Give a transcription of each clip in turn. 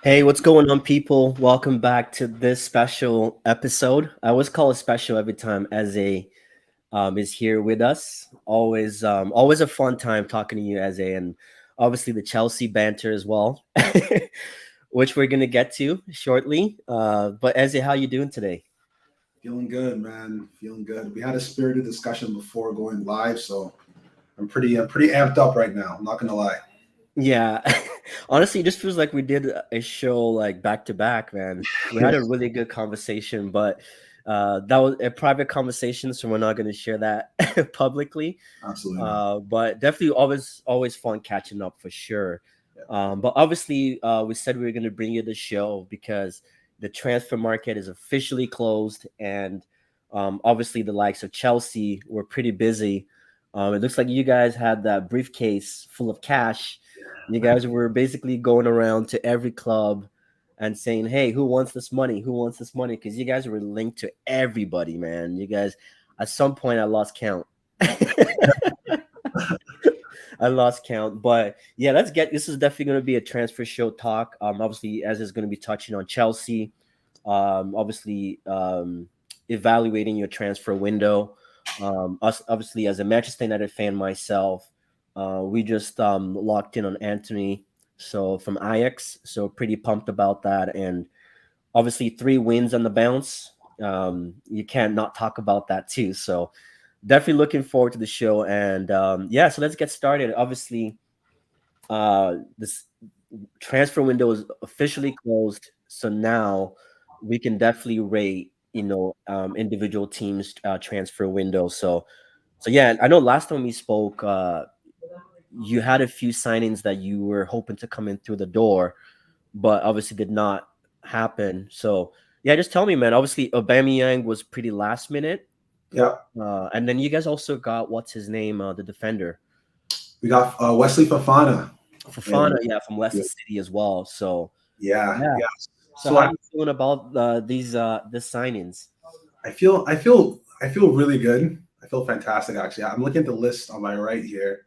Hey, what's going on, people? Welcome back to this special episode. I always call it special every time Eze is here with us. Always a fun time talking to you, Eze, and obviously the Chelsea banter as well, which we're gonna get to shortly. But Eze, how you doing today? Feeling good, man. Feeling good. We had a spirited discussion before going live, so I'm pretty amped up right now. I'm not gonna lie. Yeah, honestly, it just feels like we did a show like back to back, man. We had a really good conversation, but that was a private conversation, so we're not going to share that publicly. Absolutely not. But definitely, always fun catching up for sure. Yeah. But obviously, we said we were going to bring you the show because the transfer market is officially closed, and obviously, the likes of Chelsea were pretty busy. It looks like you guys had that briefcase full of cash. You guys were basically going around to every club and saying, "Hey, who wants this money? Who wants this money?" Because you guys were linked to everybody, man. You guys, at some point, I lost count. I lost count, but yeah, let's get. This is definitely going to be a transfer show talk. Obviously, as is going to be touching on Chelsea. Obviously, evaluating your transfer window. Us, obviously, as a Manchester United fan myself, we just locked in on Antony, so from Ajax, so pretty pumped about that, and obviously 3 wins on the bounce. You can't not talk about that too. So definitely looking forward to the show, and yeah, so let's get started. Obviously, this transfer window is officially closed, so now we can definitely rate individual teams transfer window. So yeah, I know last time we spoke, you had a few signings that you were hoping to come in through the door, but obviously did not happen. So yeah, just tell me, man. Obviously, Aubameyang was pretty last minute, Yeah. and then you guys also got what's his name, the defender, We got Wesley Fafana. And Fofana, yeah, from Leicester City as well. So yeah, yeah. yeah. So So how I, you feeling about these the signings? I feel really good. I feel fantastic actually. I'm looking at the list on my right here.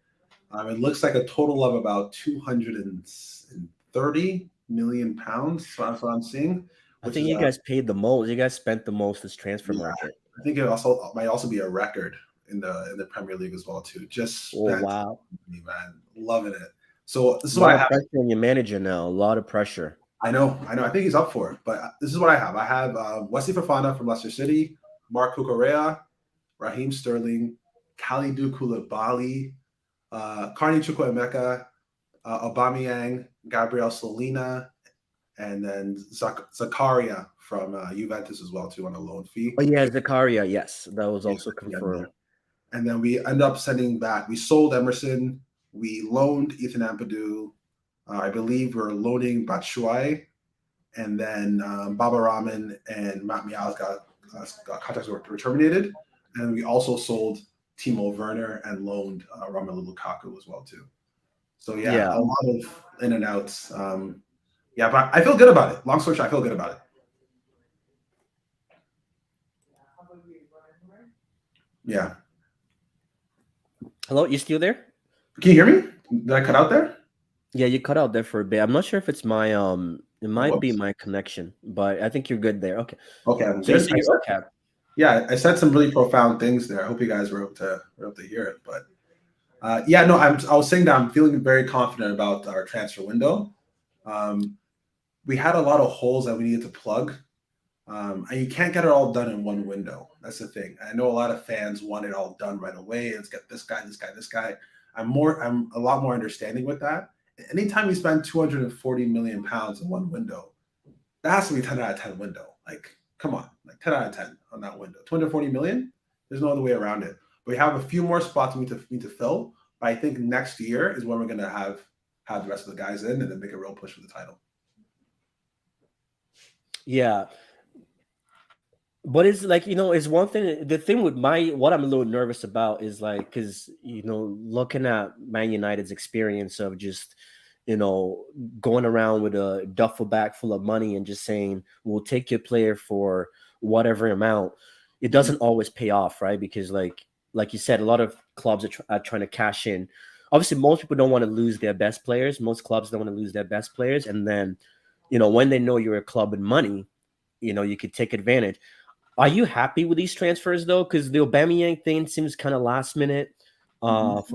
It looks like a total of about 230 million pounds. So that's what I'm seeing, I which think is you guys paid the most. You guys spent the most this transfer yeah. market. I think it also might also be a record in the Premier League as well too. Just Oh spent wow, money, man, loving it. So this a is what lot I of have. pressure on your manager now. A lot of pressure. I know. I think he's up for it. But this is what I have. I have Wesley Fofana from Leicester City, Mark Cucurella, Raheem Sterling, Kalidou Koulibaly, Carney Chukwuemeka, Aubameyang, Gabriel Solina, and then Zakaria from Juventus as well too on a loan fee. Oh yeah, Zakaria. Yes, that was Yeah, also yeah, confirmed. and then we end up sending back. We sold Emerson. We loaned Ethan Ampadu. I believe we're loaning Batshuayi, and then Baba Rahman and Matt Miaz got contracts were terminated, and we also sold Timo Werner and loaned Romelu Lukaku as well too. So yeah, Yeah, a lot of in and outs. Yeah, but I feel good about it. Long story short, I feel good about it. Yeah. hello, you still there? Can you hear me? Did I cut out there? Yeah, you cut out there for a bit. I'm not sure if it's my it Oh, might be whoops. my connection, but I think you're good there. Okay. Okay, I'm So you good. say you're okay. Yeah, I said some really profound things there. I hope you guys were able to hear it. But yeah, no, I was saying that I'm feeling very confident about our transfer window. Um, we had a lot of holes that we needed to plug, and you can't get it all done in one window. That's the thing. I know a lot of fans want it all done right away. Let's get this guy, this guy, this guy. I'm a lot more understanding with that. Anytime you spend 240 million pounds in one window, that has to be 10 out of 10 window. Like, come on, like 10 out of 10 on that window. 240 million. There's no other way around it. We have a few more spots we need to fill. But I think next year is when we're gonna have the rest of the guys in and then make a real push for the title. Yeah. But it's like, it's one thing. The thing with what I'm a little nervous about is like, because, looking at Man United's experience of just, you know, going around with a duffel bag full of money and just saying, we'll take your player for whatever amount, it Mhm. doesn't always pay off, right? Because, like you said, a lot of clubs are trying to cash in. Obviously, most people don't want to lose their best players. Most clubs don't want to lose their best players. And then when they know you're a club with money, you could take advantage. Are you happy with these transfers though? Because the Aubameyang thing seems kind of last minute. Mhm.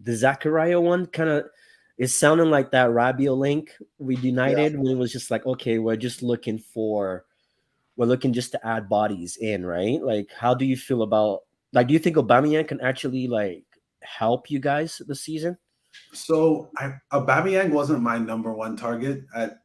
The Zakaria one kind of is sounding like that Rabio link with Yeah. United when it was just like, okay, we're looking just to add bodies in, right? Like, how do you feel about like? Do you think Aubameyang can actually like help you guys this season? So Aubameyang wasn't my number one target at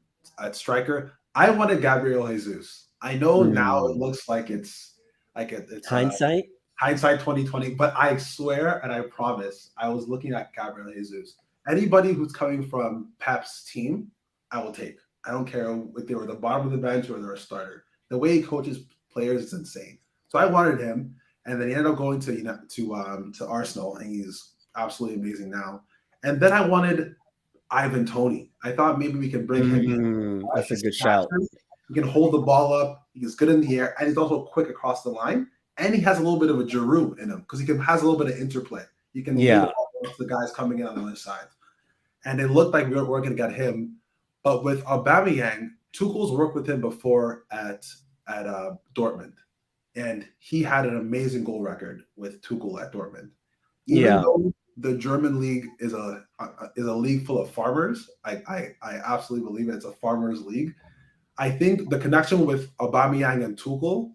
striker. I wanted Gabriel Jesus. I know now it Hmm. looks like it's Hindsight, hindsight 2020, but I swear and I promise I was looking at Gabriel Jesus. Anybody who's coming from Pep's team, I will take. I don't care if they were the bottom of the bench or they're a starter. The way he coaches players is insane. So I wanted him, and then he ended up going to Arsenal, and he's absolutely amazing now. And then I wanted Ivan Tony. I thought maybe we can bring him in. that's a He's good shout. faster. He can hold the ball up. He's good in the air, and he's also quick across the line. And he has a little bit of a Giroud in him because has a little bit of interplay. He can lead the Yeah, ball to the guys coming in on the other side. And it looked like we weren't going to get him. But with Aubameyang, Tuchel's worked with him before at Dortmund, and he had an amazing goal record with Tuchel at Dortmund. Even yeah, though the German league is a league full of farmers, I absolutely believe it's a farmers league. I think the connection with Aubameyang and Tuchel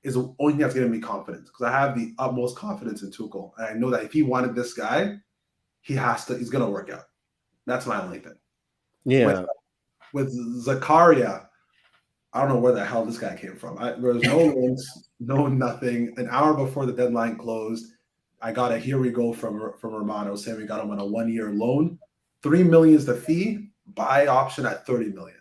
is the only thing that's giving me confidence because I have the utmost confidence in Tuchel, and I know that if he wanted this guy, he's gonna work out. That's my only thing. With yeah. with Zakaria, I don't know where the hell this guy came from. There was no links, no nothing. An hour before the deadline closed, I got a here we go from Romano saying we got him on a 1 year loan. 3 million is the fee, buy option at 30 million.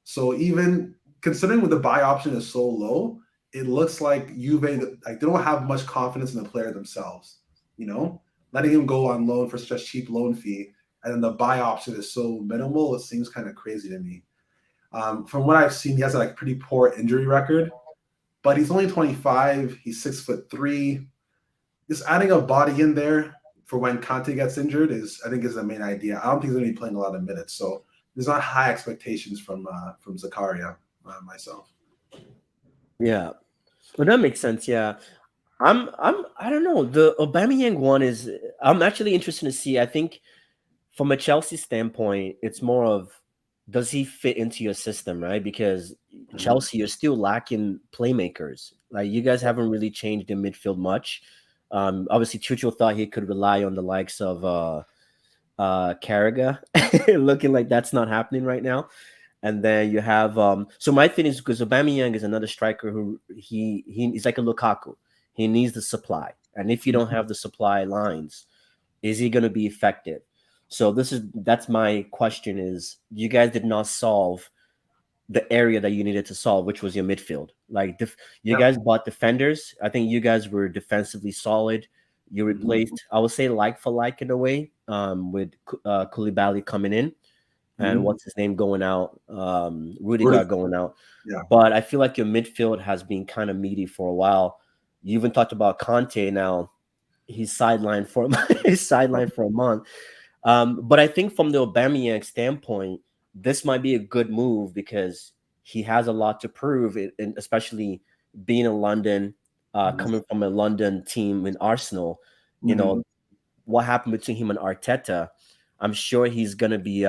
So even considering with the buy option is so low, it looks like Juve like they don't have much confidence in the player themselves. You know, letting him go on loan for such a cheap loan fee, and then the buy option is so minimal. It seems kind of crazy to me. From what I've seen, he has a like pretty poor injury record, but he's only 25. He's 6'3". Just adding a body in there for when Conte gets injured I think is the main idea. I don't think he's going to be playing a lot of minutes, so there's not high expectations from Zakaria myself. Yeah. Well, that makes sense. Yeah. I don't know. The Aubameyang one is, I'm actually interested to see. I think from a Chelsea standpoint, it's more of, does he fit into your system, right? Because Mhm. Chelsea, you're still lacking playmakers. Like, you guys haven't really changed in midfield much. Obviously, Tuchel thought he could rely on the likes of Carragher, looking like that's not happening right now. And then you have so my thing is, because Aubameyang is another striker who he's like a Lukaku. He needs the supply. And if you don't have the supply lines, is he going to be effective? So that's my question is, you guys did not solve the area that you needed to solve, which was your midfield. Like, you Yeah. guys bought defenders. I think you guys were defensively solid. You Mhm. replaced, I would say, like for like in a way, with Koulibaly coming in, and Mhm. what's his name going out, Rudiger. Rudiger going out. Yeah. But I feel like your midfield has been kind of meaty for a while. You even talked about Conte. Now he's sidelined for he's sidelined for a month. But I think from the Aubameyang standpoint, this might be a good move because he has a lot to prove, and especially being in London, Mhm. coming from a London team in Arsenal. You know Mhm. what happened between him and Arteta. I'm sure he's definitely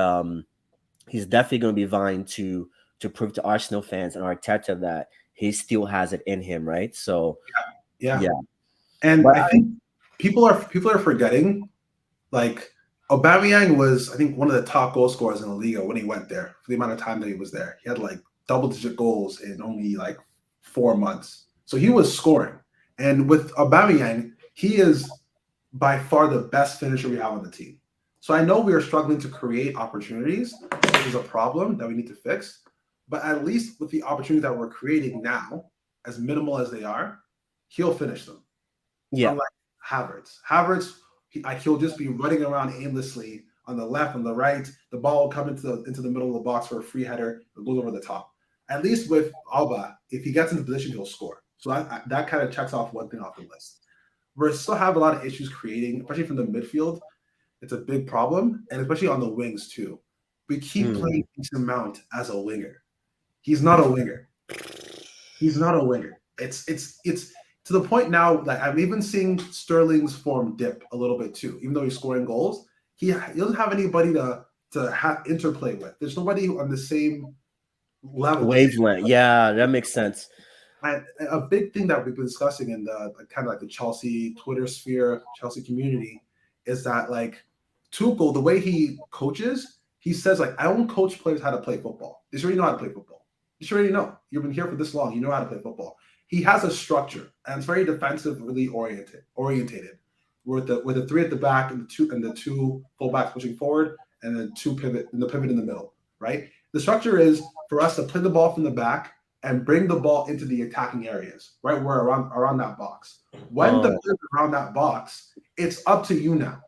going to be vying to prove to Arsenal fans and Arteta that he still has it in him, right? So Yeah. yeah, And but I think people are forgetting like Aubameyang was I think one of the top goal scorers in the league when he went there for the amount of time that he was there. He had like double-digit goals in only like 4 months. So he was scoring. And with Aubameyang, he is by far the best finisher we have on the team. So I know we are struggling to create opportunities, which is a problem that we need to fix. But at least with the opportunities that we're creating now, as minimal as they are, he'll finish them. yeah, Unlike Havertz, he'll just be running around aimlessly on the left, on the right. The ball will come into the middle of the box for a free header. It goes over the top. At least with Alba, if he gets into position, he'll score. So that kind of checks off one thing off the list. We still have a lot of issues creating, especially from the midfield. It's a big problem, and especially on the wings too. we keep playing Mason Mount as a winger. He's not a winger. He's not a winger. It's to the point now that I'm even seeing Sterling's form dip a little bit too. Even though he's scoring goals, he doesn't have anybody to have interplay with. There's nobody on the same level. Wavelength. Yeah, that makes sense. And a big thing that we've been discussing in the kind of like the Chelsea Twitter sphere, Chelsea community, is that like Tuchel, the way he coaches, he says like, I don't coach players how to play football. They already know how to play football. You already know. You've been here for this long. You know how to play football. He has a structure, and it's very defensively orientated. With the three at the back and the two fullbacks pushing forward, and then the pivot in the middle. Right. The structure is for us to play the ball from the back and bring the ball into the attacking areas, right? Where around that box. When the players around that box, it's up to you now.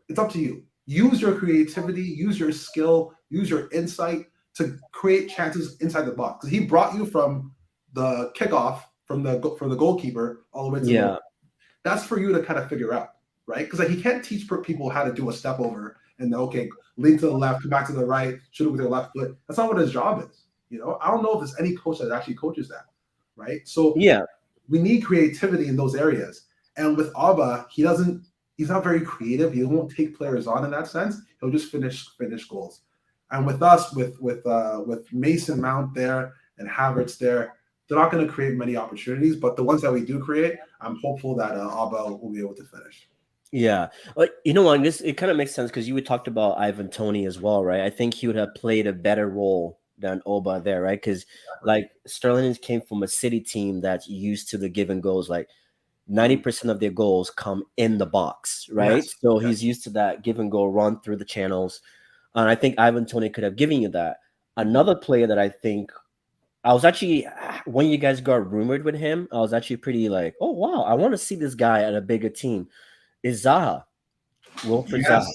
It's up to you. Use your creativity, use your skill, use your insight to create chances inside the box. Because he brought you from the kickoff from the goalkeeper all the way to the goal. That's for you to kind of figure out, right? Because like he can't teach people how to do a step over and okay, lean to the left, come back to the right, shoot it with your left foot. That's not what his job is. You know, I don't know if there's any coach that actually coaches that, right? So we need creativity in those areas. And with Auba, he's not very creative. He won't take players on in that sense. He'll just finish goals. And with us, with Mason Mount there and Havertz there, they're not going to create many opportunities. But the ones that we do create, I'm hopeful that Auba will be able to finish. Yeah, you know what? It kind of makes sense because you talked about Ivan Toney as well, right? I think he would have played a better role than Auba there, right? Because like Sterling came from a City team that's used to the give and goes. Like 90% of their goals come in the box, right? Yes. So he's used to that give and go, run through the channels. And I think Ivan Toney could have given you that. Another player that I think I was actually, when you guys got rumored with him, I was actually pretty like, oh wow, I want to see this guy at a bigger team. Is Zaha, Wilfried Zaha.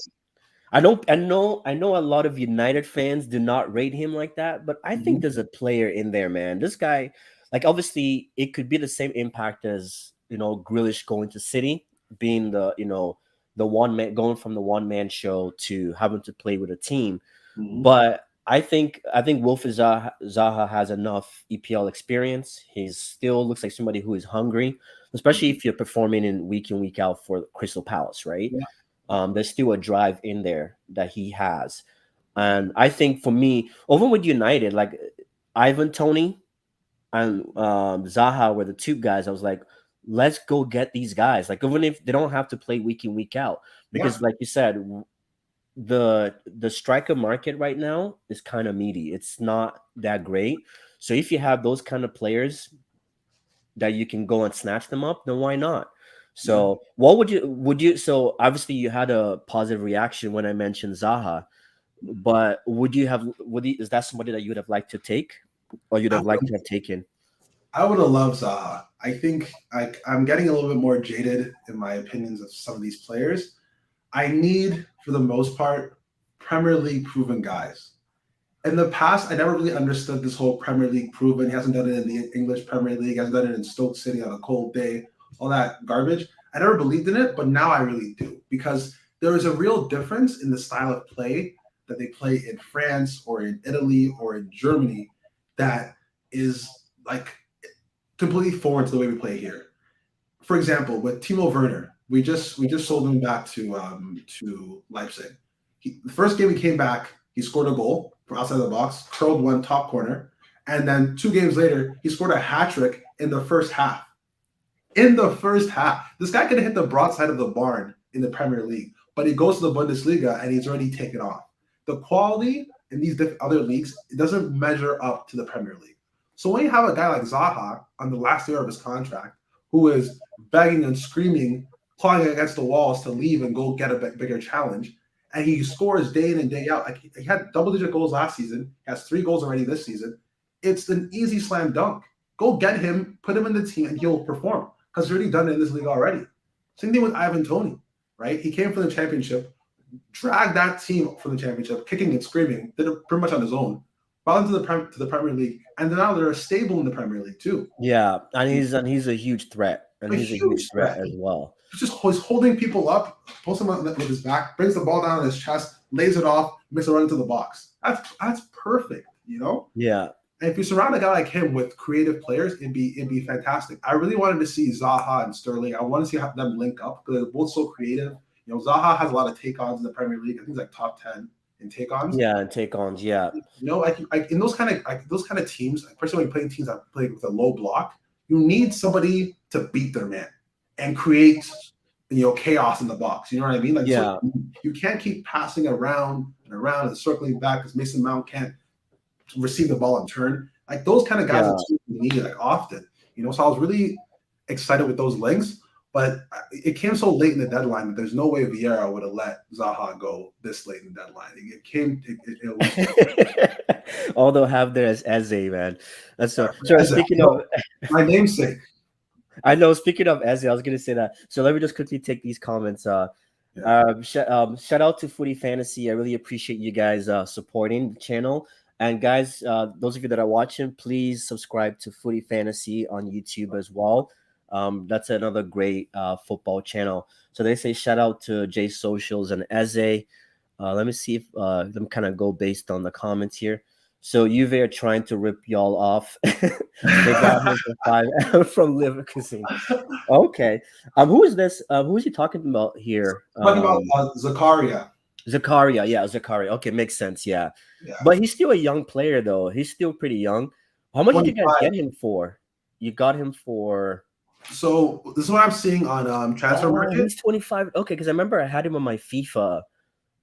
I know a lot of United fans do not rate him like that, but I think there's a player in there, man. This guy, like obviously it could be the same impact as, you know, Grealish going to City, being the, you know, the one man going from the one man show to having to play with a team. But I think Wilfried Zaha has enough EPL experience. He still looks like somebody who is hungry, especially if you're performing in week out for Crystal Palace, right? Yeah. There's still a drive in there that he has. And I think for me, over with United, like Ivan Toney and Zaha were the two guys. I was like, let's go get these guys. Like even if they don't have to play week in, week out. Because like you said, the striker market right now is kind of meaty. It's not that great. So if you have those kind of players that you can go and snatch them up, then why not? So what would you so obviously you had a positive reaction when I mentioned Zaha, but is that somebody that you would have liked to take or you'd have liked to have taken? I would have loved Zaha. I think I'm getting a little bit more jaded in my opinions of some of these players. I need, for the most part, Premier League proven guys. In the past, I never really understood this whole Premier League proven. He hasn't done it in the English Premier League. He hasn't done it in Stoke City on a cold day, all that garbage. I never believed in it, but now I really do, because there is a real difference in the style of play that they play in France or in Italy or in Germany that is like completely foreign to the way we play here. For example, with Timo Werner, we just sold him back to Leipzig. The first game he came back, he scored a goal from outside the box, curled one top corner, and then 2 games later, he scored a hat-trick in the first half. In the first half. This guy could have hit the broadside of the barn in the Premier League, but he goes to the Bundesliga and he's already taken off. The quality in these other leagues, it doesn't measure up to the Premier League. So when you have a guy like Zaha on the last year of his contract, who is begging and screaming, clawing against the walls to leave and go get a bigger challenge, and he scores day in and day out. Like he had double-digit goals last season. He has 3 goals already this season. It's an easy slam dunk. Go get him, put him in the team, and he'll perform because he's already done it in this league already. Same thing with Ivan Toney, right? He came from the championship, dragged that team from the championship, kicking and screaming, did it pretty much on his own, brought into the Premier League, and now they're stable in the Premier League too. Yeah, and he's a huge threat, and he's a huge threat as well. He's holding people up, pulls them up with his back, brings the ball down on his chest, lays it off, makes a run into the box. That's perfect, you know. Yeah. And if you surround a guy like him with creative players, it'd be fantastic. I really wanted to see Zaha and Sterling. I want to see how them link up because they're both so creative. You know, Zaha has a lot of take-ons in the Premier League. I think he's like top 10 in take-ons. Yeah, and take-ons. Yeah. You know, like in those kind of teams, especially when you're playing teams that play with a low block, you need somebody to beat their man and create, chaos in the box. You know what I mean? Like, Yeah. so you can't keep passing around and around and circling back because Mason Mount can't receive the ball and turn. Like those kind of guys Yeah. that you need like often. You know, so I was really excited with those links. But it came so late in the deadline that there's no way Vieira would have let Zaha go this late in the deadline. It was Although have there as Eze, man. That's so. So speaking of, my namesake. I know. Speaking of Eze, I was gonna say that. So let me just quickly take these comments. Shout out to Footy Fantasy. I really appreciate you guys supporting the channel. And guys, those of you that are watching, please subscribe to Footy Fantasy on YouTube as well. That's another great football channel. So they say shout out to J Socials and Eze. Let me see if them kind of go based on the comments here. So Juve are trying to rip y'all off. They got him for 5 from Leverkusen. Okay. Who is this? Who is he talking about here? Talking about Zakaria. Zakaria. Yeah, Zakaria. Okay, makes sense. Yeah. Yeah. But he's still a young player, though. He's still pretty young. How much did you guys 25. get him for? You got him for. So this is what I'm seeing on transfer market. He's 25. Okay, because I remember I had him on my FIFA.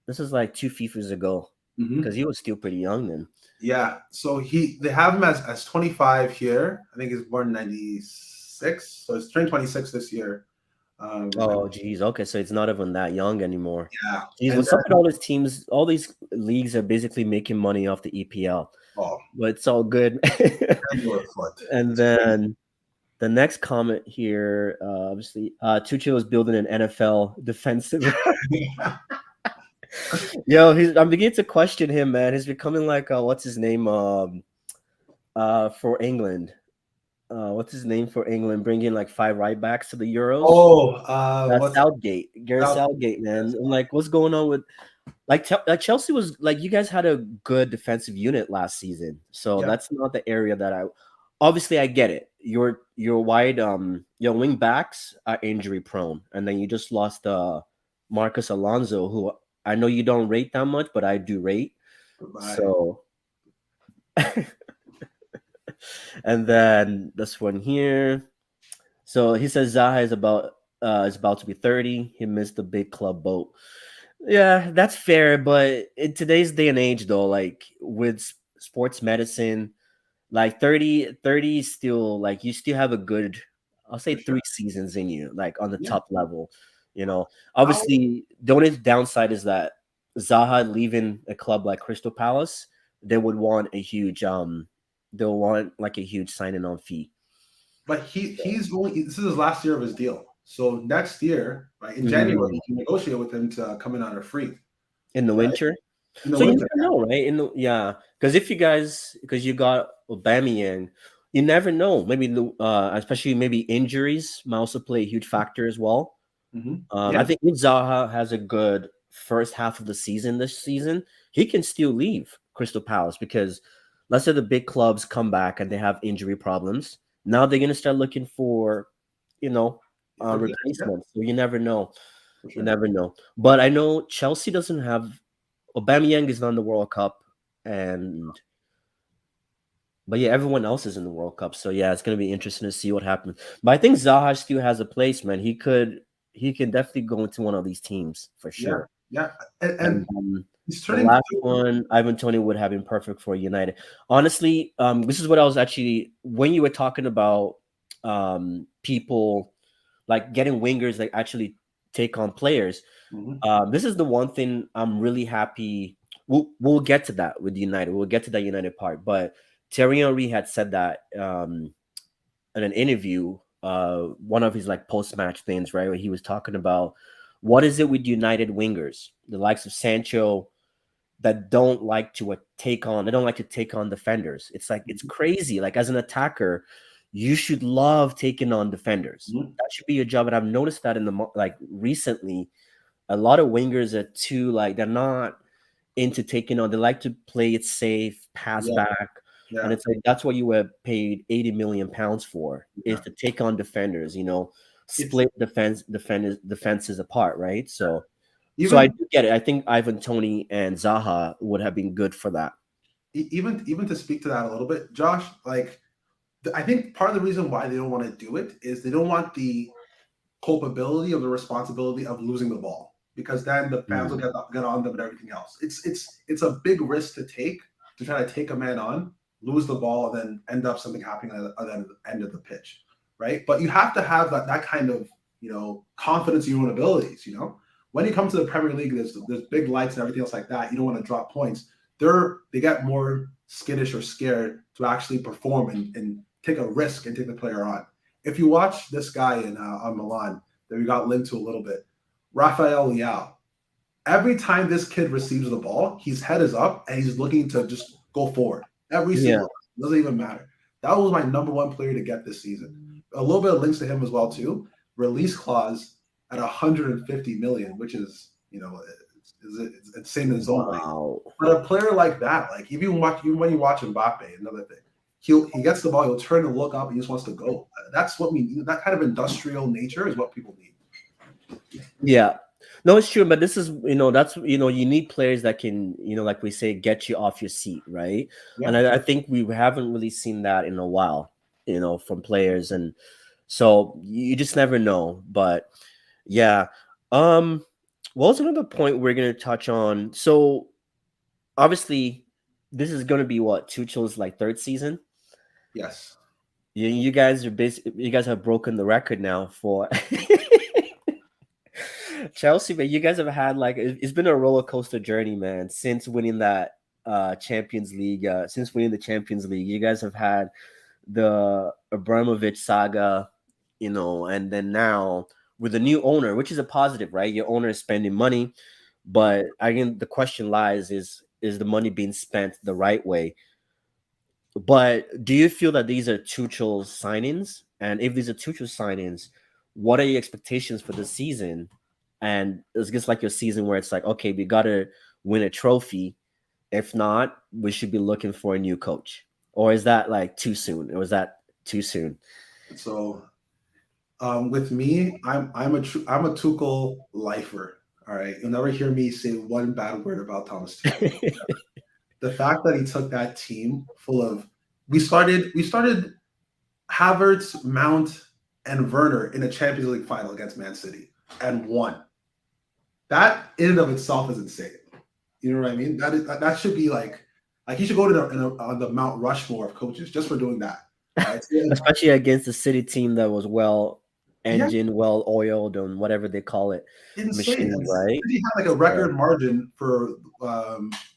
This is like 2 FIFAs ago because he was still pretty young then. Yeah. So they have him as 25 here. I think he's born in 96. So he's turning 26 this year. Oh, geez. Okay, so it's not even that young anymore. Yeah. Geez, what's up with all these teams? All these leagues are basically making money off the EPL. Oh, but it's all good. And then the next comment here, obviously, Tuchel is building an NFL defensive. Yo, I'm beginning to question him, man. He's becoming like what's his name? For England. What's his name for England? Bringing like 5 right backs to the Euros. Oh, Southgate, Gareth Southgate, man. And like, what's going on with like Chelsea was like you guys had a good defensive unit last season, so that's not the area that I. Obviously, I get it. Your wide your wing backs are injury prone, and then you just lost Marcus Alonso, who I know you don't rate that much, but I do rate. Goodbye. So. And then this one here. So he says Zaha is about to be 30. He missed the big club boat. Yeah, that's fair. But in today's day and age, though, like with sports medicine, like 30 is still like you still have a good, I'll say 3 seasons in you, like on the top level. You know, obviously, the only downside is that Zaha leaving a club like Crystal Palace, they would want a huge they'll want like a huge signing on fee. But he's only this is his last year of his deal. So next year, right in January, you can negotiate with him to come in on a free. In the winter? In the so winter, you never know, right? Because you got Aubameyang, you never know. Maybe especially maybe injuries might also play a huge factor as well. I think if Zaha has a good first half of the season this season, he can still leave Crystal Palace because let's say the big clubs come back and they have injury problems. Now they're gonna start looking for, replacements. So you never know. Sure. You never know. But I know Chelsea doesn't have Aubameyang is not in the World Cup, but yeah, everyone else is in the World Cup. So yeah, it's gonna be interesting to see what happens. But I think Zaha still has a place, man. He can definitely go into one of these teams for sure. Yeah. And he's turning the last one, Ivan Toney would have been perfect for United. Honestly, this is what I was actually when you were talking about people like getting wingers that actually take on players. This is the one thing I'm really happy. We'll get to that with United. We'll get to that United part. But Thierry Henry had said that in an interview, one of his like post-match things, right, where he was talking about what is it with United wingers, the likes of Sancho, that don't like to take on defenders. It's like it's crazy. Like as an attacker, you should love taking on defenders. That should be your job. And I've noticed that in the recently, a lot of wingers are too like they're not into taking on. They like to play it safe, pass Yeah, back, and yeah, it's like that's what you were paid 80 million pounds for, is yeah. to take on defenders. It's Split defenses apart, right? So I even do get it. I think Ivan Tony and Zaha would have been good for that. even to speak to that a little bit, Josh. Like, I think part of the reason why they don't want to do it is they don't want the culpability of the responsibility of losing the ball, because then the fans will Mm. get on them and everything else. It's a big risk to take, to try to take a man on, lose the ball, and then end up something happening at the end of the pitch, right? But you have to have that kind of confidence in your own abilities. When you come to the Premier League, there's big lights and everything else like that. You don't want to drop points. They get more skittish or scared to actually perform and take a risk and take the player on. If you watch this guy on Milan that we got linked to a little bit, Rafael Leao, every time this kid receives the ball, his head is up and he's looking to just go forward. Every Yeah. single time. Doesn't even matter. That was my number one player to get this season. A little bit of links to him as well too. Release clause at 150 million, which is it's insane in its own way. Wow. But a player like that, like even when you watch Mbappe, another thing, he gets the ball, he'll turn and look up, and he just wants to go. That's what we need. That kind of industrial nature is what people need. Yeah. No, it's true, but this is, that's, you need players that can, like we say, get you off your seat, right? And Yeah. I think we haven't really seen that in a while, from players. And so you just never know. But yeah. Well, it's another point we're going to touch on. So obviously, this is going to be what, Tuchel's like third season? Yes. You guys are you guys have broken the record now for Chelsea, but you guys have had like it's been a roller coaster journey, man. Since winning that Champions League, since winning the Champions League, you guys have had the Abramovich saga, and then now with the new owner, which is a positive, right? Your owner is spending money, but again, the question lies: is the money being spent the right way? But do you feel that these are Tuchel's signings? And if these are Tuchel's signings, what are your expectations for the season? And it's just like your season where it's like, okay, we got to win a trophy. If not, we should be looking for a new coach. Or is that like too soon? Or was that too soon? So with me, I'm a Tuchel lifer. All right, you'll never hear me say one bad word about Thomas Tuchel. The fact that he took that team full of we started Havertz, Mount, and Werner in a Champions League final against Man City and won. That in and of itself is insane. You know what I mean? That should be like he should go to on the Mount Rushmore of coaches just for doing that. Right? Especially against the City team that was well Yeah, engined, well oiled, and whatever they call it, insane. machine, right? City had like a record margin for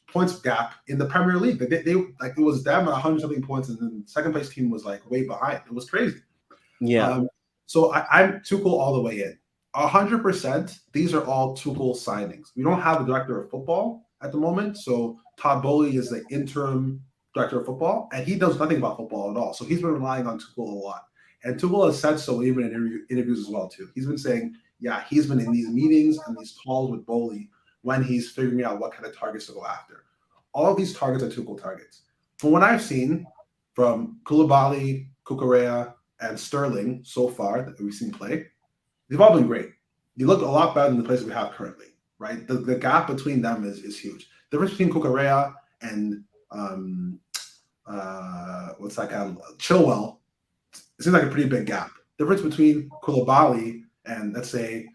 points gap in the Premier League. They like it was them at 100 something points, and then second place team was like way behind. It was crazy. Yeah. So I'm Tuchel all the way in. 100%. These are all Tuchel signings. We don't have a director of football at the moment, so Todd Bowley is the interim director of football, and he knows nothing about football at all. So he's been relying on Tuchel a lot, and Tuchel has said so even in interviews as well too. He's been saying, yeah, he's been in these meetings and these calls with Bowley when he's figuring out what kind of targets to go after. All of these targets are Tuchel targets. From what I've seen from Koulibaly, Cucurella, and Sterling so far that we've seen play, they've all been great. They look a lot better than the players we have currently, right? The gap between them is huge. The difference between Cucurella and what's that guy? Chilwell, it seems like a pretty big gap. The difference between Koulibaly and let's say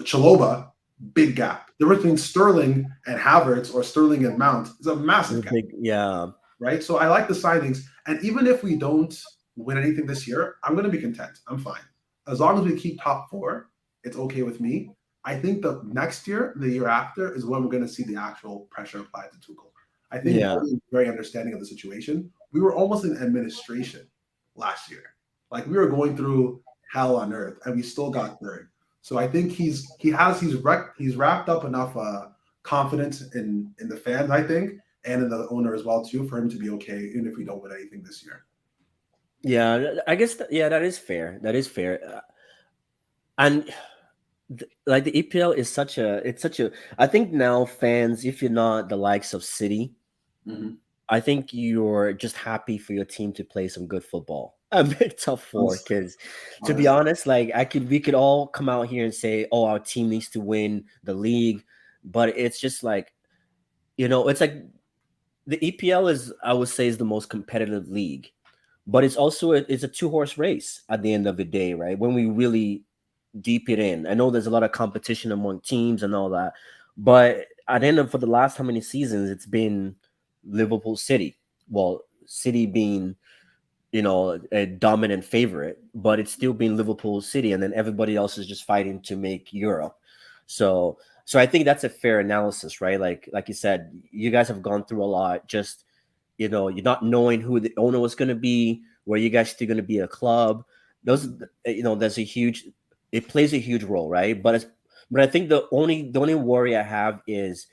Chaloba, big gap. The difference between Sterling and Havertz or Sterling and Mount is a massive gap. Yeah. Right? So I like the signings. And even if we don't win anything this year, I'm going to be content. I'm fine. As long as we keep top four, it's okay with me. I think the next year, the year after, is when we're going to see the actual pressure applied to Tuchel. I think he's very understanding of the situation. We were almost in administration last year. Like we were going through hell on earth, and we still got third. So I think he's wrapped up enough confidence in the fans, I think, and in the owner as well too, for him to be okay, even if we don't win anything this year. Yeah, I guess that is fair. That is fair. And like the EPL is such a I think now fans, if you're not the likes of City, Mhm. I think you're just happy for your team to play some good football. A big tough four, Honest- because to be Honestly, honest, like we could all come out here and say, "Oh, our team needs to win the league," but it's just like, it's like the EPL is, I would say, is the most competitive league, but it's a two horse race at the end of the day, right? When we really deep it in, I know there's a lot of competition among teams and all that, but at the end of for the last how many seasons, it's been Liverpool City. Well, City being a dominant favorite, but it's still been Liverpool City, and then everybody else is just fighting to make Europe. So I think that's a fair analysis, right? Like you said, you guys have gone through a lot. Just you're not knowing who the owner was going to be, where you guys still going to be a club. Those there's a huge it plays a huge role, right? But I think the only worry I have is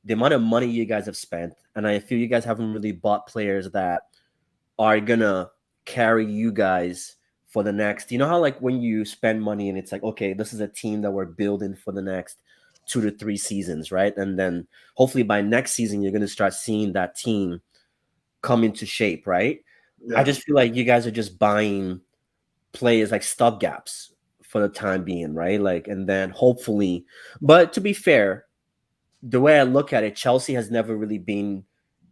the amount of money you guys have spent, and I feel you guys haven't really bought players that are gonna carry you guys for the next. You know how like when you spend money and it's like, okay, this is a team that we're building for the next 2 to 3 seasons, right? And then hopefully by next season you're gonna start seeing that team come into shape, right? I yeah. just feel like you guys are just buying players like stopgaps for the time being, right? Like, and then hopefully, but to be fair, the way I look at it, Chelsea has never really been